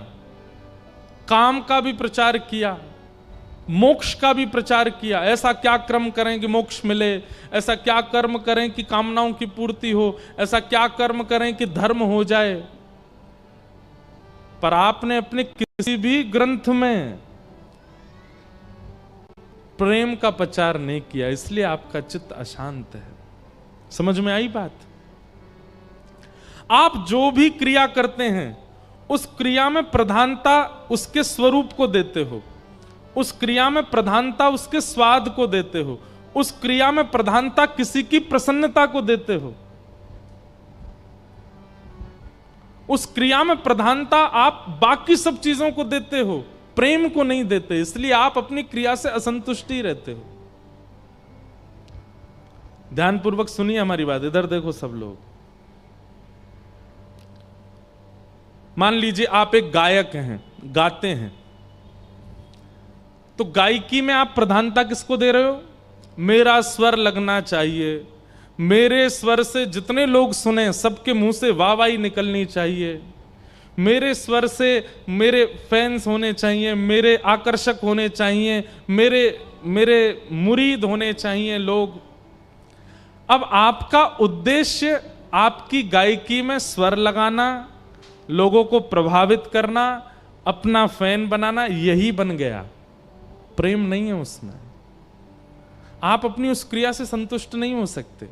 Speaker 1: काम का भी प्रचार किया, मोक्ष का भी प्रचार किया। ऐसा क्या कर्म करें कि मोक्ष मिले, ऐसा क्या कर्म करें कि कामनाओं की पूर्ति हो, ऐसा क्या कर्म करें कि धर्म हो जाए। पर आपने अपने किसी भी ग्रंथ में प्रेम का प्रचार नहीं किया, इसलिए आपका चित्त अशांत है। समझ में आई बात? आप जो भी क्रिया करते हैं उस क्रिया में प्रधानता उसके स्वरूप को देते हो, उस क्रिया में प्रधानता उसके स्वाद को देते हो, उस क्रिया में प्रधानता किसी की प्रसन्नता को देते हो, उस क्रिया में प्रधानता आप बाकी सब चीजों को देते हो, प्रेम को नहीं देते। इसलिए आप अपनी क्रिया से असंतुष्टि रहते हो। ध्यानपूर्वक सुनिए हमारी बात, इधर देखो सब लोग। मान लीजिए आप एक गायक हैं, गाते हैं, तो गायकी में आप प्रधानता किसको दे रहे हो? मेरा स्वर लगना चाहिए, मेरे स्वर से जितने लोग सुने सबके मुंह से वाहवाही निकलनी चाहिए, मेरे स्वर से मेरे फैंस होने चाहिए, मेरे आकर्षक होने चाहिए, मेरे मुरीद होने चाहिए लोग। अब आपका उद्देश्य आपकी गायकी में स्वर लगाना, लोगों को प्रभावित करना, अपना फैन बनाना, यही बन गया। प्रेम नहीं है उसमें। आप अपनी उस क्रिया से संतुष्ट नहीं हो सकते।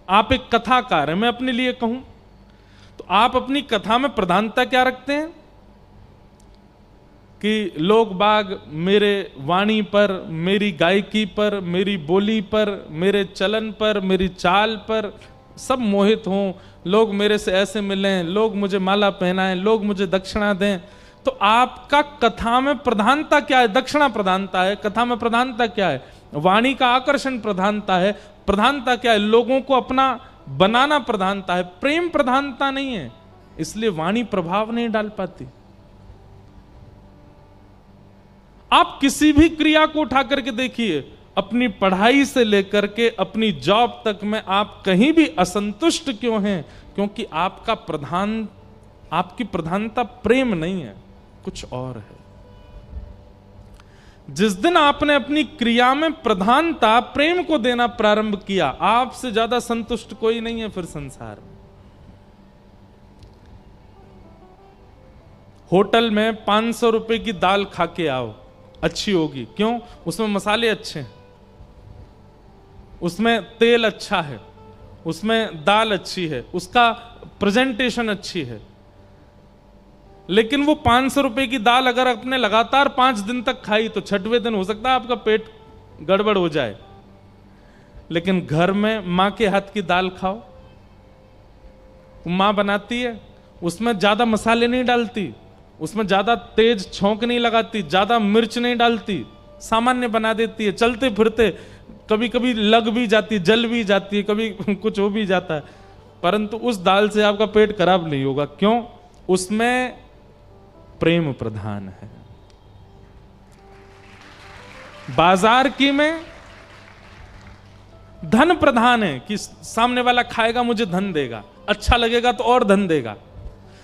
Speaker 1: आप एक कथाकार हैं, मैं अपने लिए कहूं तो आप अपनी कथा में प्रधानता क्या रखते हैं कि लोग बाग मेरे वाणी पर, मेरी गायकी पर, मेरी बोली पर, मेरे चलन पर, मेरी चाल पर सब मोहित हों, लोग मेरे से ऐसे मिलें, लोग मुझे माला पहनाएं, लोग मुझे दक्षिणा दें। तो आपका कथा में प्रधानता क्या है? दक्षिणा प्रधानता है। कथा में प्रधानता क्या है? वाणी का आकर्षण प्रधानता है। प्रधानता क्या है? लोगों को अपना बनाना प्रधानता है। प्रेम प्रधानता नहीं है, इसलिए वाणी प्रभाव नहीं डाल पाती। आप किसी भी क्रिया को उठा करके देखिए, अपनी पढ़ाई से लेकर के अपनी जॉब तक में आप कहीं भी असंतुष्ट क्यों हैं? क्योंकि आपकी प्रधानता प्रेम नहीं है, कुछ और है। जिस दिन आपने अपनी क्रिया में प्रधानता प्रेम को देना प्रारंभ किया, आपसे ज्यादा संतुष्ट कोई नहीं है फिर संसार में। होटल में 500 रुपए की दाल खा के आओ, अच्छी होगी। क्यों? उसमें मसाले अच्छे हैं, उसमें तेल अच्छा है, उसमें दाल अच्छी है, उसका प्रेजेंटेशन अच्छी है। लेकिन वो 500 रुपए की दाल अगर आपने लगातार 5 दिन तक खाई तो 6वें दिन हो सकता है आपका पेट गड़बड़ हो जाए। लेकिन घर में मां के हाथ की दाल खाओ, मां बनाती है, उसमें ज्यादा मसाले नहीं डालती, उसमें ज्यादा तेज छौंक नहीं लगाती, ज्यादा मिर्च नहीं डालती, सामान्य बना देती है। चलते फिरते कभी कभी लग भी जाती, जल भी जाती है, कभी कुछ हो भी जाता है, परंतु उस दाल से आपका पेट खराब नहीं होगा। क्यों? उसमें प्रेम प्रधान है। बाजार की में धन प्रधान है कि सामने वाला खाएगा मुझे धन देगा, अच्छा लगेगा तो और धन देगा।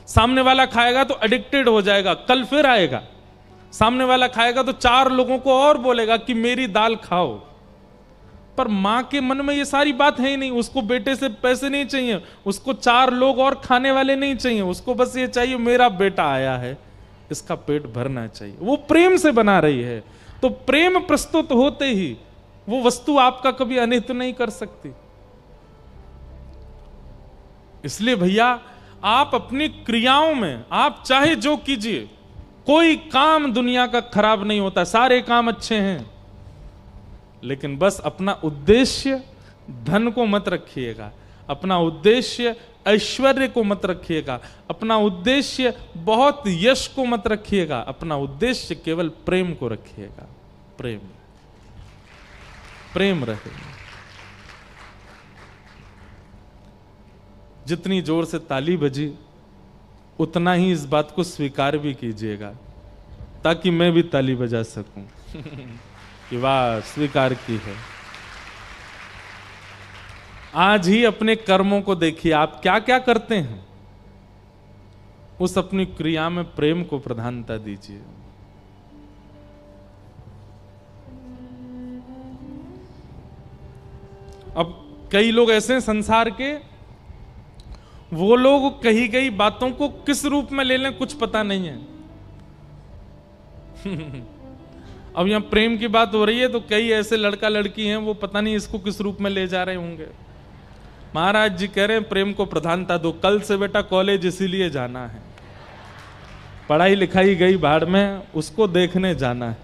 Speaker 1: सामने वाला खाएगा तो एडिक्टेड हो जाएगा, कल फिर आएगा। सामने वाला खाएगा तो 4 लोगों को और बोलेगा कि मेरी दाल खाओ। पर मां के मन में ये सारी बात है ही नहीं। उसको बेटे से पैसे नहीं चाहिए, उसको 4 लोग और खाने वाले नहीं चाहिए, उसको बस ये चाहिए मेरा बेटा आया है, इसका पेट भरना चाहिए। वो प्रेम से बना रही है। तो प्रेम प्रस्तुत होते ही वो वस्तु आपका कभी अनिष्ट नहीं कर सकती। इसलिए भैया, आप अपनी क्रियाओं में आप चाहे जो कीजिए, कोई काम दुनिया का खराब नहीं होता, सारे काम अच्छे हैं, लेकिन बस अपना उद्देश्य धन को मत रखिएगा, अपना उद्देश्य ऐश्वर्य को मत रखिएगा, अपना उद्देश्य बहुत यश को मत रखिएगा, अपना उद्देश्य केवल प्रेम को रखिएगा। प्रेम, प्रेम रहे। जितनी जोर से ताली बजी उतना ही इस बात को स्वीकार भी कीजिएगा, ताकि मैं भी ताली बजा सकूं कि वाह स्वीकार की है। आज ही अपने कर्मों को देखिए, आप क्या क्या करते हैं, उस अपनी क्रिया में प्रेम को प्रधानता दीजिए। अब कई लोग ऐसे हैं संसार के, वो लोग कही गई बातों को किस रूप में ले लें कुछ पता नहीं है। अब यहां प्रेम की बात हो रही है तो कई ऐसे लड़का लड़की हैं, वो पता नहीं इसको किस रूप में ले जा रहे होंगे। महाराज जी कह रहे हैं प्रेम को प्रधानता दो, कल से बेटा कॉलेज इसीलिए जाना है, पढ़ाई लिखाई गई बाढ़ में, उसको देखने जाना है।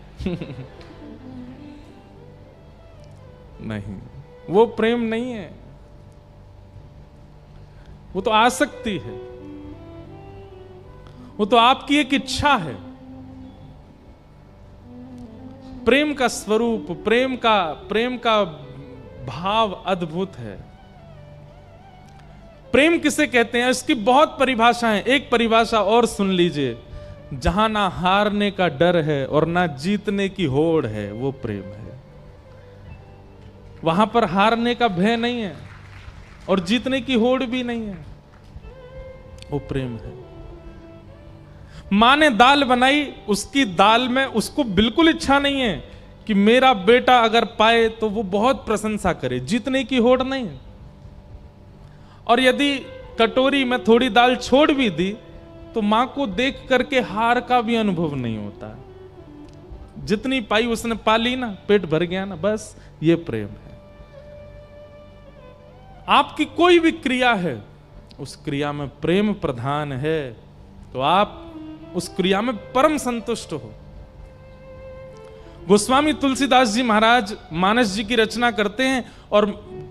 Speaker 1: नहीं, वो प्रेम नहीं है, वो तो आसक्ति है, वो तो आपकी एक इच्छा है। प्रेम का स्वरूप, प्रेम का भाव अद्भुत है। प्रेम किसे कहते हैं, इसकी बहुत परिभाषा है। एक परिभाषा और सुन लीजिए, जहां ना हारने का डर है और ना जीतने की होड़ है, वो प्रेम है। वहां पर हारने का भय नहीं है और जीतने की होड़ भी नहीं है, वो प्रेम है। मां ने दाल बनाई, उसकी दाल में उसको बिल्कुल इच्छा नहीं है कि मेरा बेटा अगर पाए तो वो बहुत प्रशंसा करे, जीतने की होड़ नहीं है। और यदि कटोरी में थोड़ी दाल छोड़ भी दी तो मां को देख करके हार का भी अनुभव नहीं होता। जितनी पाई उसने पा ली ना, पेट भर गया ना, बस ये प्रेम है। आपकी कोई भी क्रिया है, उस क्रिया में प्रेम प्रधान है तो आप उस क्रिया में परम संतुष्ट हो। गोस्वामी तुलसीदास जी महाराज मानस जी की रचना करते हैं और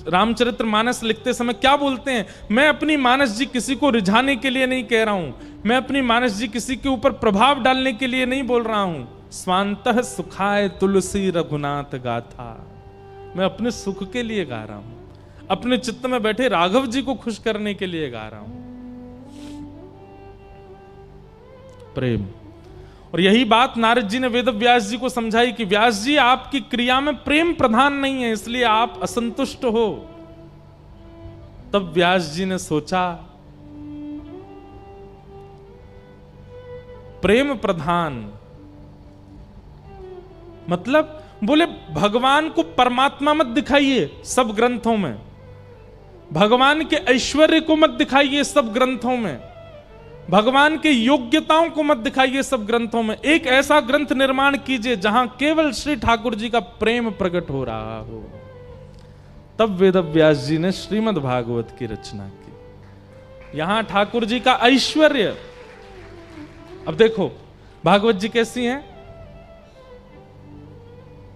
Speaker 1: रामचरित्र मानस लिखते समय क्या बोलते हैं, मैं अपनी मानस जी किसी को रिझाने के लिए नहीं कह रहा हूं, मैं अपनी मानस जी किसी के ऊपर प्रभाव डालने के लिए नहीं बोल रहा हूं। स्वांतः सुखाय तुलसी रघुनाथ गाथा, मैं अपने सुख के लिए गा रहा हूं, अपने चित्त में बैठे राघव जी को खुश करने के लिए गा रहा हूं। प्रेम। और यही बात नारद जी ने वेद व्यास जी को समझाई कि व्यास जी आपकी क्रिया में प्रेम प्रधान नहीं है, इसलिए आप असंतुष्ट हो। तब व्यास जी ने सोचा प्रेम प्रधान मतलब, बोले भगवान को परमात्मा मत दिखाइए सब ग्रंथों में, भगवान के ऐश्वर्य को मत दिखाइए सब ग्रंथों में, भगवान के योग्यताओं को मत दिखाइए सब ग्रंथों में। एक ऐसा ग्रंथ निर्माण कीजिए जहां केवल श्री ठाकुर जी का प्रेम प्रकट हो रहा हो। तब वेद व्यास जी ने श्रीमद् भागवत की रचना की। यहां ठाकुर जी का ऐश्वर्य, अब देखो भागवत जी कैसी हैं,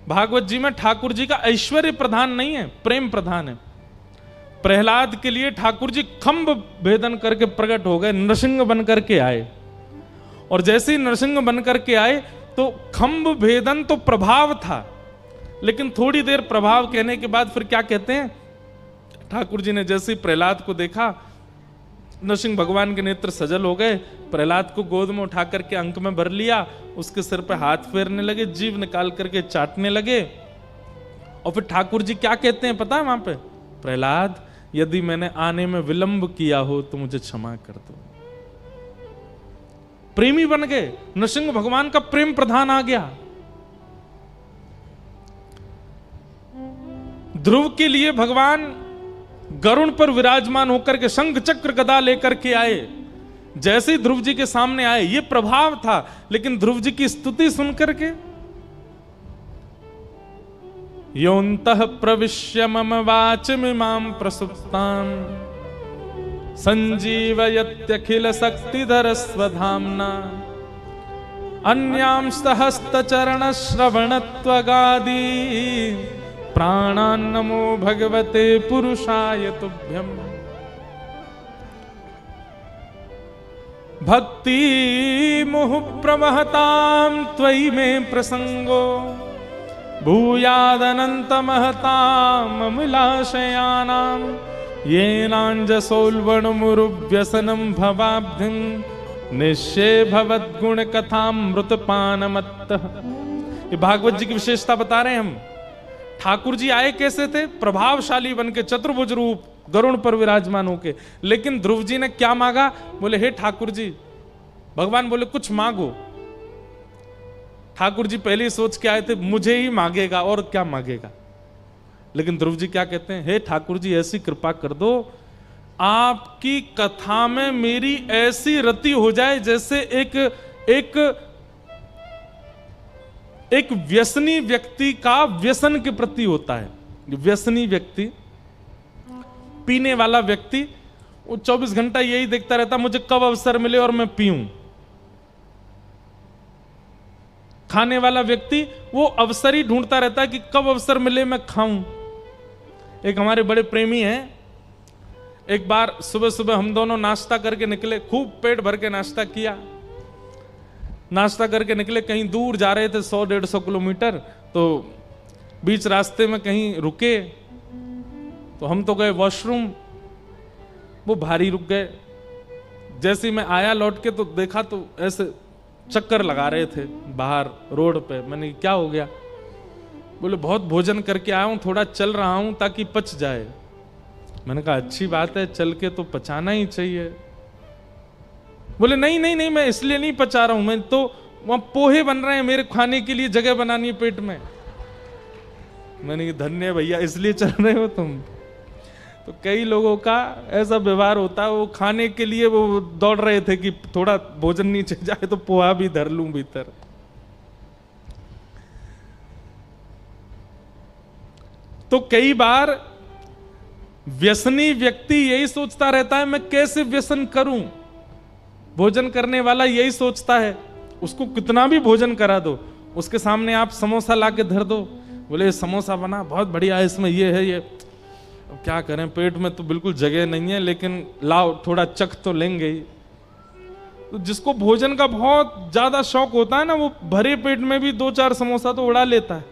Speaker 1: भागवत जी में ठाकुर जी का ऐश्वर्य प्रधान नहीं है, प्रेम प्रधान है। प्रहलाद के लिए ठाकुर जी खंभ भेदन करके प्रकट हो गए, नरसिंह बन करके आए। और जैसे ही नरसिंह बन करके आए तो खंभ भेदन तो प्रभाव था, लेकिन थोड़ी देर प्रभाव कहने के बाद फिर क्या कहते हैं, ठाकुर जी ने जैसे ही प्रहलाद को देखा, नरसिंह भगवान के नेत्र सजल हो गए, प्रहलाद को गोद में उठा करके अंक में भर लिया, उसके सिर पे हाथ फेरने लगे, जीभ निकाल करके चाटने लगे। और फिर ठाकुर जी क्या कहते हैं पता है वहां पे, प्रहलाद यदि मैंने आने में विलंब किया हो तो मुझे क्षमा कर दो। प्रेमी बन गए, नरसिंह भगवान का प्रेम प्रधान आ गया। ध्रुव के लिए भगवान गरुण पर विराजमान होकर के शंख चक्र गदा लेकर के आए। जैसे ही ध्रुव जी के सामने आए, ये प्रभाव था, लेकिन ध्रुव जी की स्तुति सुनकर के योऽन्तः प्रविश्य मम वाचमिमां प्रसुप्तां संजीवयत्यखिल शक्तिधर स्वधाम्ना अन्यांश हस्तचरण श्रवणत्वगादि प्राणान् नमो भगवते पुरुषाय तुभ्यम्। भक्ति मुहुः प्रवहतां त्वयि मे प्रसंगो भूयादनन्तमहताम् अमलाशयानां येनाञ्जसोल्बणमुरुव्यसनं भवाब्धिं निश्चय भवद्गुण कथामृतपानमत्तः। ये भागवत जी की विशेषता बता रहे हैं हम। ठाकुर जी आए कैसे थे? प्रभावशाली बन के, चतुर्भुज रूप, गरुड़ पर विराजमान होके। लेकिन ध्रुव जी ने क्या मांगा? बोले हे ठाकुर जी, भगवान बोले कुछ मांगो। ठाकुर जी पहले ही सोच के आए थे मुझे ही मांगेगा और क्या मांगेगा। लेकिन ध्रुव जी क्या कहते हैं? हे ठाकुर जी ऐसी कृपा कर दो, आपकी कथा में मेरी ऐसी रति हो जाए जैसे एक व्यसनी व्यक्ति का व्यसन के प्रति होता है। व्यसनी व्यक्ति, पीने वाला व्यक्ति, वो 24 घंटा यही देखता रहता मुझे कब अवसर मिले और मैं पीऊं। खाने वाला व्यक्ति वो अवसर ही ढूंढता रहता है कि कब अवसर मिले मैं खाऊं। एक हमारे बड़े प्रेमी हैं, एक बार सुबह सुबह हम दोनों नाश्ता करके निकले, खूब पेट भर के नाश्ता किया। नाश्ता करके निकले, कहीं दूर जा रहे थे 100-150 किलोमीटर। तो बीच रास्ते में कहीं रुके तो हम तो गए वॉशरूम, वो भारी रुक गए। जैसे ही मैं आया लौट के तो देखा तो ऐसे चक्कर लगा रहे थे बाहर रोड पे। मैंने क्या हो गया? बोले बहुत भोजन करके आया हूं, थोड़ा चल रहा हूं ताकि पच जाए। मैंने कहा अच्छी बात है, चल के तो पचाना ही चाहिए। बोले नहीं नहीं नहीं, मैं इसलिए नहीं पचा रहा हूं, मैं तो वहां पोहे बन रहे हैं, मेरे खाने के लिए जगह बनानी है पेट में। मैंने कहा धन्य भैया, इसलिए चल रहे हो तुम। तो कई लोगों का ऐसा व्यवहार होता है, वो खाने के लिए वो दौड़ रहे थे कि थोड़ा भोजन नीचे जाए तो पोहा भी धर लूं भीतर। तो कई बार व्यसनी व्यक्ति यही सोचता रहता है मैं कैसे व्यसन करूं। भोजन करने वाला यही सोचता है, उसको कितना भी भोजन करा दो, उसके सामने आप समोसा ला के धर दो, बोले समोसा बना बहुत बढ़िया है, इसमें ये है ये। अब क्या करें, पेट में तो बिल्कुल जगह नहीं है, लेकिन लाओ थोड़ा चख तो लेंगे ही। तो जिसको भोजन का बहुत ज्यादा शौक होता है ना, वो भरे पेट में भी 2-4 समोसा तो उड़ा लेता है।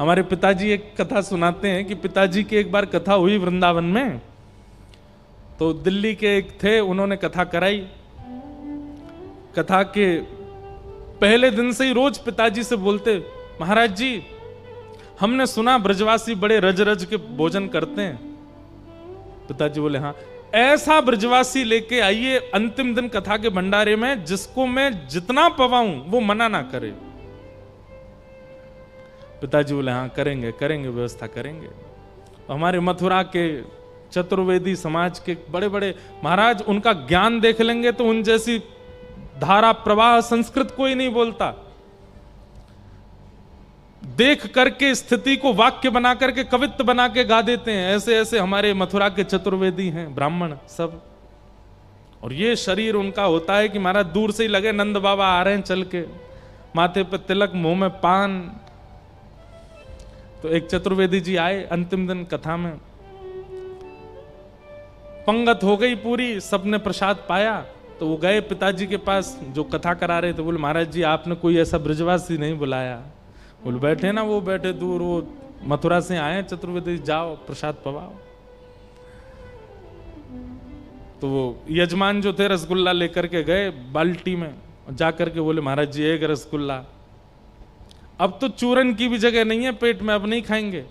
Speaker 1: हमारे पिताजी एक कथा सुनाते हैं कि पिताजी की एक बार कथा हुई वृंदावन में। तो दिल्ली के एक थे, उन्होंने कथा कराई। कथा के पहले दिन से ही रोज पिताजी से बोलते, महाराज जी हमने सुना ब्रजवासी बड़े रज रज के भोजन करते हैं। पिताजी बोले हाँ, ऐसा ब्रजवासी लेके आइए अंतिम दिन कथा के भंडारे में जिसको मैं जितना पवाऊं वो मना ना करे। पिताजी बोले हाँ करेंगे करेंगे, व्यवस्था करेंगे। हमारे मथुरा के चतुर्वेदी समाज के बड़े बड़े महाराज, उनका ज्ञान देख लेंगे तो उन जैसी धारा प्रवाह संस्कृत कोई नहीं बोलता। देख करके स्थिति को वाक्य बना करके कवित्व बना के गा देते हैं। ऐसे ऐसे हमारे मथुरा के चतुर्वेदी हैं, ब्राह्मण सब। और ये शरीर उनका होता है कि महाराज दूर से ही लगे नंद बाबा आ रहे हैं चल के, माथे पे तिलक, मुंह में पान। तो एक चतुर्वेदी जी आए अंतिम दिन कथा में, पंगत हो गई पूरी, सबने प्रसाद पाया। तो वो गए पिताजी के पास जो कथा करा रहे थे, बोले महाराज जी आपने कोई ऐसा ब्रजवासी नहीं बुलाया। बोले बैठे ना, वो बैठे दूर, वो मथुरा से आए चतुर्वेदी, जाओ प्रसाद पवाओ। तो वो यजमान जो थे रसगुल्ला लेकर के गए बाल्टी में, जाकर के बोले महाराज जी एक रसगुल्ला। अब तो चूरन की भी जगह नहीं है पेट में, अब नहीं खाएंगे।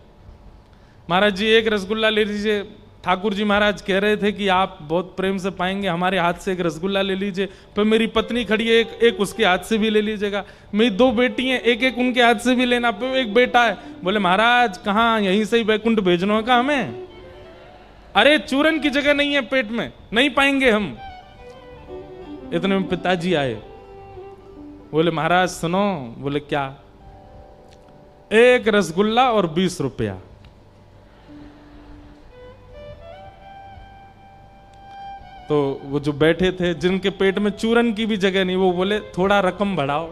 Speaker 1: महाराज जी एक रसगुल्ला ले लीजिए। ठाकुर जी महाराज कह रहे थे कि आप बहुत प्रेम से पाएंगे, हमारे हाथ से एक रसगुल्ला ले लीजिए। पर मेरी पत्नी खड़ी है, एक उसके हाथ से भी ले लीजिएगा। मेरी 2 बेटी हैं, एक उनके हाथ से भी लेना। पर एक बेटा है। बोले महाराज कहाँ, यहीं से ही बैकुंठ भेजना है क्या हमें? अरे चूरन की जगह नहीं है पेट में, नहीं पाएंगे हम। इतने में पिताजी आए, बोले महाराज सुनो। बोले क्या? एक रसगुल्ला और 20 रुपया। तो वो जो बैठे थे, जिनके पेट में चूरन की भी जगह नहीं, वो बोले थोड़ा रकम बढ़ाओ।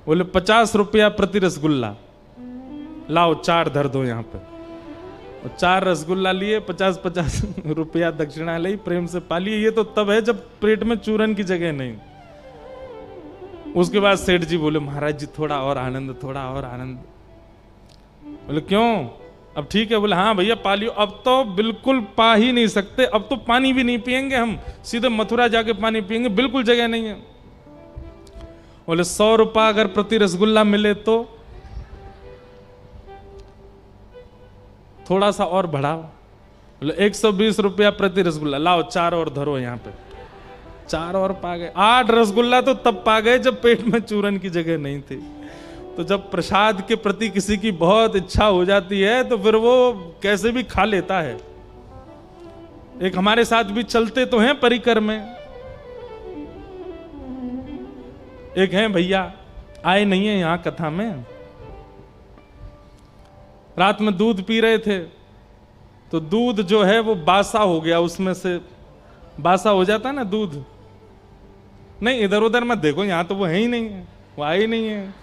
Speaker 1: बोले 50 रुपया प्रति रसगुल्ला लाओ, 4 धर दो यहाँ पे। और 4 रसगुल्ला लिए, 50-50 रुपया दक्षिणा ली, प्रेम से पालिए। ये तो तब है जब पेट में चूरन की जगह नहीं। उसके बाद सेठ जी बोले महाराज जी थोड़ा और आनंद, थोड़ा और आनंद। बोले क्यों, अब ठीक है? बोले हाँ भैया पा लियो। अब तो बिल्कुल पा ही नहीं सकते, अब तो पानी भी नहीं पिएंगे हम, सीधे मथुरा जाके पानी पिएंगे, बिल्कुल जगह नहीं है। बोले 100 रुपया अगर प्रति रसगुल्ला मिले तो थोड़ा सा और बढ़ाओ। बोले 120 रुपया प्रति रसगुल्ला लाओ, 4 और धरो यहाँ पे। 4 और पा गए। 8 रसगुल्ला तो तब पा गए जब पेट में चूरन की जगह नहीं थी। तो जब प्रसाद के प्रति किसी की बहुत इच्छा हो जाती है तो फिर वो कैसे भी खा लेता है। एक हमारे साथ भी चलते तो हैं परिकर में, एक हैं भैया, आए नहीं है यहां कथा में। रात में दूध पी रहे थे तो दूध जो है वो बासा हो गया, उसमें से बासा हो जाता है ना दूध। नहीं इधर उधर मत देखो, यहां तो वो है ही नहीं है, वो आए ही नहीं है।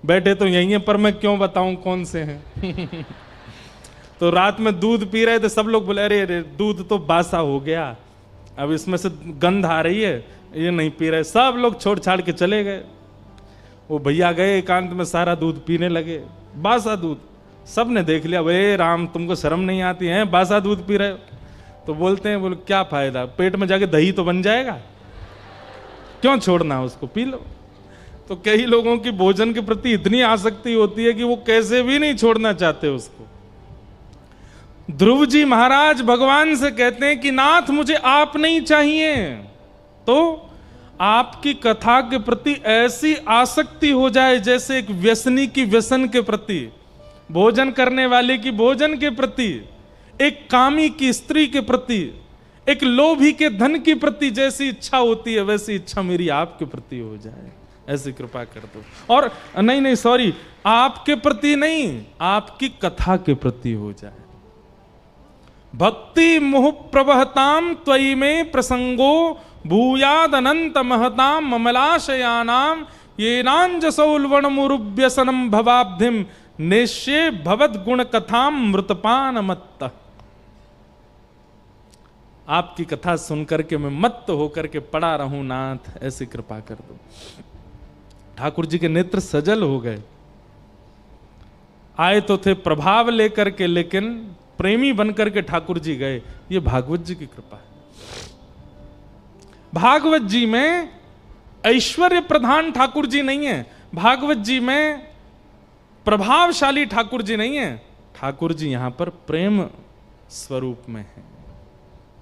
Speaker 1: बैठे तो यही है पर मैं क्यों बताऊं कौन से हैं। तो रात में दूध पी रहे थे, सब लोग बोले अरे अरे दूध तो बासा हो गया, अब इसमें से गंध आ रही है, ये नहीं पी रहे। सब लोग छोड़ छाड़ के चले गए। वो भैया गए एकांत में, सारा दूध पीने लगे, बासा दूध। सब ने देख लिया, वे राम तुमको शर्म नहीं आती है, बासा दूध पी रहे हो। तो बोलते हैं बोले क्या फायदा, पेट में जाके दही तो बन जाएगा, क्यों छोड़ना, उसको पी लो। तो कई लोगों की भोजन के प्रति इतनी आसक्ति होती है कि वो कैसे भी नहीं छोड़ना चाहते उसको। ध्रुव जी महाराज भगवान से कहते हैं कि नाथ मुझे आप नहीं चाहिए, तो आपकी कथा के प्रति ऐसी आसक्ति हो जाए जैसे एक व्यसनी की व्यसन के प्रति, भोजन करने वाले की भोजन के प्रति, एक कामी की स्त्री के प्रति, एक लोभी के धन के प्रति जैसी इच्छा होती है, वैसी इच्छा मेरी आपके प्रति हो जाए, ऐसी कृपा कर दो। और नहीं सॉरी, आपके प्रति नहीं, आपकी कथा के प्रति हो जाए। भक्ति मुह प्रवहताम त्वयि में प्रसंगो भूयाद अनंत महताम ममलाशयानाम येनांजसौलवण मुरुव्यसनम भवाब्धिम नेश्ये भवद गुण कथाम मृतपान मत्त। आपकी कथा सुनकर के मैं मत्त होकर के पड़ा रहूं नाथ, ऐसी कृपा कर दो। ठाकुर जी के नेत्र सजल हो गए। आए तो थे प्रभाव लेकर के, लेकिन प्रेमी बनकर के ठाकुर जी गए। ये भागवत जी की कृपा है। भागवत जी में ऐश्वर्य प्रधान ठाकुर जी नहीं है, भागवत जी में प्रभावशाली ठाकुर जी नहीं है। ठाकुर जी यहां पर प्रेम स्वरूप में है।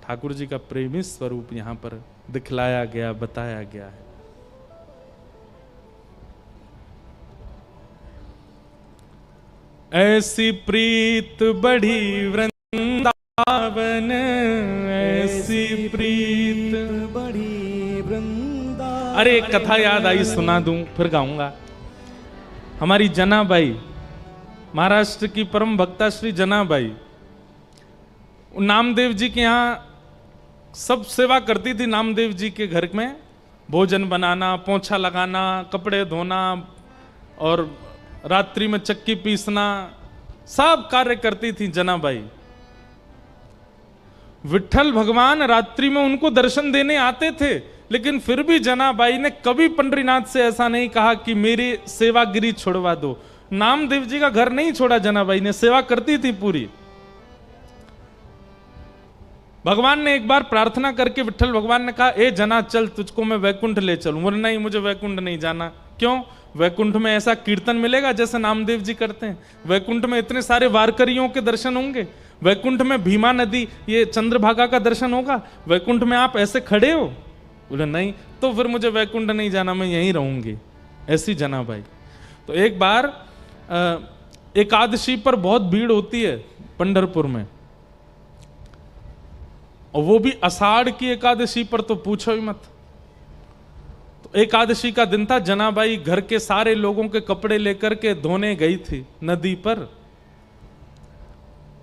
Speaker 1: ठाकुर जी का प्रेमी स्वरूप यहां पर दिखलाया गया, बताया गया है। ऐसी प्रीत बढ़ी वृंदावन, ऐसी प्रीत बढ़ी वृंदावन। अरे एक कथा याद आई, सुना दूं फिर गाऊंगा। हमारी जनाबाई, महाराष्ट्र की परम भक्ता श्री जनाबाई, नामदेव जी के यहाँ सब सेवा करती थी। नामदेव जी के घर में भोजन बनाना, पोंछा लगाना, कपड़े धोना और रात्रि में चक्की पीसना, सब कार्य करती थी जनाबाई। विठ्ठल भगवान रात्रि में उनको दर्शन देने आते थे, लेकिन फिर भी जनाबाई ने कभी पंडरीनाथ से ऐसा नहीं कहा कि मेरी सेवागिरी छोड़वा दो। नामदेव जी का घर नहीं छोड़ा जनाबाई ने, सेवा करती थी पूरी। भगवान ने एक बार प्रार्थना करके, विठ्ठल भगवान ने कहा ए जना चल, तुझको मैं वैकुंठ ले चलूं। बोले नहीं, मुझे वैकुंठ नहीं जाना। क्यों? वैकुंठ में ऐसा कीर्तन मिलेगा जैसे नामदेव जी करते हैं। वैकुंठ में इतने सारे वारकरियों के दर्शन होंगे। वैकुंठ में भीमा नदी, ये चंद्रभागा का दर्शन होगा। वैकुंठ में आप ऐसे खड़े हो? बोले नहीं, तो फिर मुझे वैकुंठ नहीं जाना, मैं यहीं रहूंगी। ऐसी जनाबाई। तो एक बार एकादशी पर बहुत भीड़ होती है पंढरपुर में, और वो भी आषाढ़ की एकादशी पर तो पूछो ही मत। तो एकादशी का दिन था, जनाबाई घर के सारे लोगों के कपड़े लेकर के धोने गई थी नदी पर।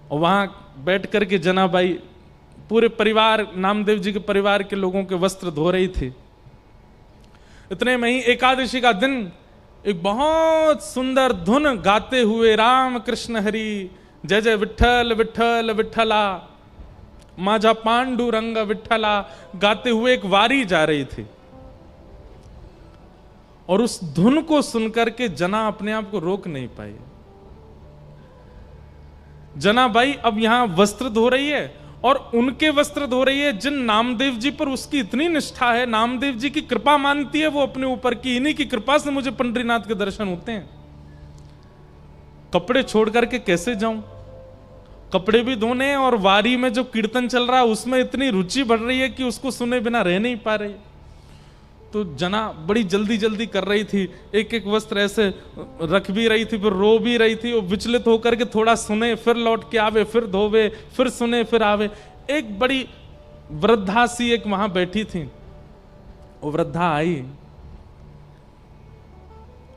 Speaker 1: और वहां बैठ करके जनाबाई पूरे परिवार, नामदेव जी के परिवार के लोगों के वस्त्र धो रही थी। इतने में ही एकादशी का दिन एक बहुत सुंदर धुन गाते हुए राम कृष्ण हरि जय जय विठ्ठल विठ्ठल विठ्ठला माझा पांडुरंग विठ्ठला गाते हुए एक वारी जा रही थी। और उस धुन को सुनकर के जना अपने आप को रोक नहीं पाई। जनाबाई अब यहां वस्त्र धो रही है और उनके वस्त्र धो रही है जिन नामदेव जी पर उसकी इतनी निष्ठा है, नामदेव जी की कृपा मानती है वो अपने ऊपर की, इन्हीं की कृपा से मुझे पंडरीनाथ के दर्शन होते हैं। कपड़े छोड़ करके कैसे जाऊं? कपड़े भी धोने हैं और वारी में जो कीर्तन चल रहा है उसमें इतनी रुचि बढ़ रही है कि उसको सुने बिना रह नहीं पा रही। तो जना बड़ी जल्दी जल्दी कर रही थी, एक एक वस्त्र ऐसे रख भी रही थी, फिर रो भी रही थी। और विचलित होकर के थोड़ा सुने फिर लौट के आवे, फिर धोवे, फिर सुने फिर आवे। एक बड़ी वृद्धा सी एक वहां बैठी थी, वो वृद्धा आई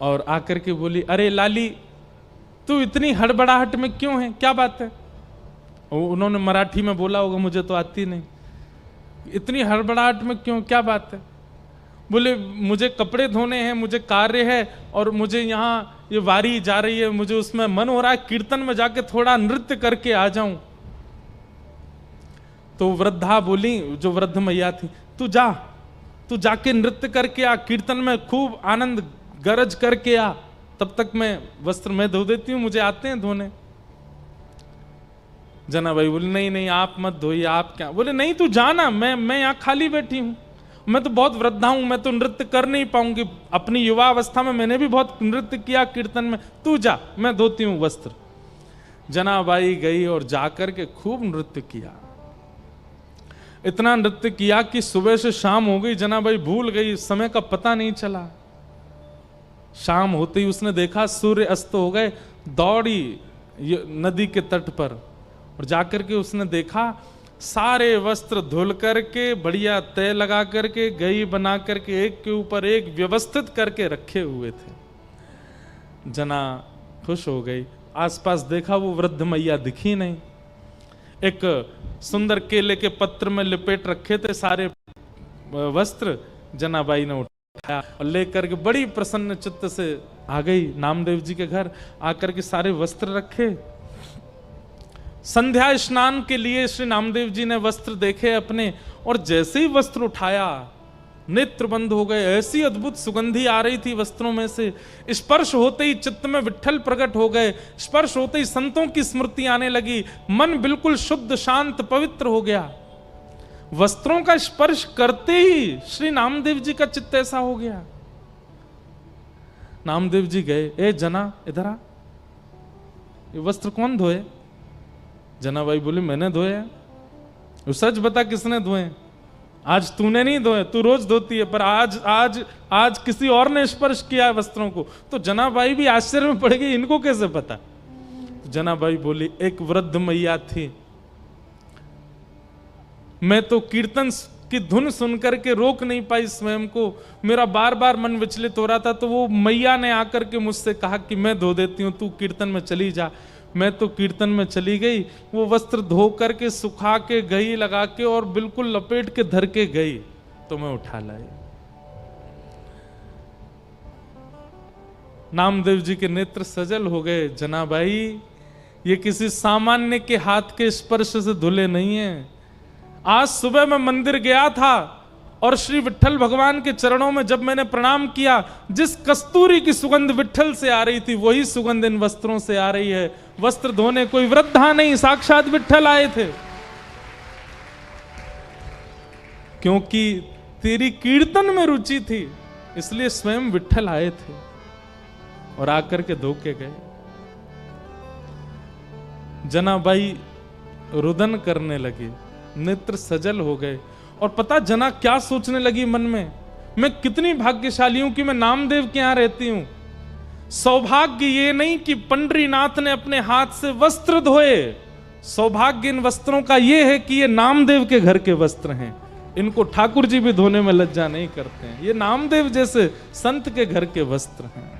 Speaker 1: और आकर के बोली, अरे लाली तू इतनी हड़बड़ाहट में क्यों है, क्या बात है? उन्होंने मराठी में बोला होगा, मुझे तो आती नहीं। इतनी हड़बड़ाहट में क्यों, क्या बात है? बोले मुझे कपड़े धोने हैं, मुझे कार्य है और मुझे यहाँ ये वारी जा रही है, मुझे उसमें मन हो रहा है कीर्तन में जाके थोड़ा नृत्य करके आ जाऊं। तो वृद्धा बोली, जो वृद्ध मैया थी, तू जाके नृत्य करके आ, कीर्तन में खूब आनंद गरज करके आ, तब तक मैं वस्त्र में धो देती हूँ, मुझे आते हैं धोने। जनाबाई बोली, नहीं नहीं आप मत धोइए, आप क्या? बोले नहीं तू जाना, मैं यहाँ खाली बैठी हूँ, मैं तो बहुत वृद्धा हूं, मैं तो नृत्य कर नहीं पाऊंगी। अपनी युवा अवस्था में मैंने भी बहुत नृत्य किया कीर्तन में, तू जा, मैं धोती हूं वस्त्र। जनाबाई गई और जाकर के खूब नृत्य किया। इतना नृत्य किया कि सुबह से शाम हो गई, जनाबाई भूल गई, समय का पता नहीं चला। शाम होते ही उसने देखा सूर्य अस्त हो गए, दौड़ी नदी के तट पर और जाकर के उसने देखा सारे वस्त्र धुल करके बढ़िया तय लगा करके गई बना करके एक के ऊपर एक व्यवस्थित करके रखे हुए थे। जना खुश हो गई, आसपास देखा वो वृद्ध मैया दिखी नहीं। एक सुंदर केले के पत्र में लिपेट रखे थे सारे वस्त्र, जनाबाई ने उठाया और लेकर के बड़ी प्रसन्न चित्त से आ गई नामदेव जी के घर। आकर के सारे वस्त्र रखे। संध्या स्नान के लिए श्री नामदेव जी ने वस्त्र देखे अपने, और जैसे ही वस्त्र उठाया नेत्र बंद हो गए। ऐसी अद्भुत सुगंधी आ रही थी वस्त्रों में से, स्पर्श होते ही चित्त में विठ्ठल प्रकट हो गए, स्पर्श होते ही संतों की स्मृति आने लगी, मन बिल्कुल शुद्ध शांत पवित्र हो गया। वस्त्रों का स्पर्श करते ही श्री नामदेव जी का चित्त ऐसा हो गया। नामदेव जी गए, ए जना इधर आ, ये वस्त्र कौन धोए? जनाबाई बोली, मैंने धोए हैं। वो सच बता किसने धोए? आज तूने नहीं धोए, तू रोज धोती है, पर आज आज आज किसी और ने स्पर्श किया है वस्त्रों को। तो जनाबाई भी आश्चर्य में पड़ गई, इनको कैसे पता? तो जनाबाई बोली, एक वृद्ध मैया थी, मैं तो कीर्तन की धुन सुनकर के रोक नहीं पाई स्वयं को, मेरा बार बार मन विचलित हो रहा था। तो वो मैया ने आकर के मुझसे कहा कि मैं धो देती हूँ, तू कीर्तन में चली जा। मैं तो कीर्तन में चली गई, वो वस्त्र धो करके सुखा के गई लगा के और बिल्कुल लपेट के धर के गई, तो मैं उठा लाई। नामदेव जी के नेत्र सजल हो गए। जनाबाई ये किसी सामान्य के हाथ के स्पर्श से धुले नहीं है। आज सुबह मैं मंदिर गया था और श्री विठ्ठल भगवान के चरणों में जब मैंने प्रणाम किया, जिस कस्तूरी की सुगंध विठ्ठल से आ रही थी वही सुगंध इन वस्त्रों से आ रही है। वस्त्र धोने कोई वृद्धा नहीं, साक्षात विठ्ठल आए थे। क्योंकि तेरी कीर्तन में रुचि थी, इसलिए स्वयं विठ्ठल आए थे और आकर के धो के गए। जनाबाई रुदन करने लगी, नेत्र सजल हो गए। और पता जना क्या सोचने लगी मन में, मैं कितनी भाग्यशाली हूं कि मैं नामदेव के यहां रहती हूं। सौभाग्य ये नहीं कि पंडरीनाथ ने अपने हाथ से वस्त्र धोए, सौभाग्य इन वस्त्रों का ये है कि ये नामदेव के घर के वस्त्र हैं। इनको ठाकुर जी भी धोने में लज्जा नहीं करते हैं, ये नामदेव जैसे संत के घर के वस्त्र हैं।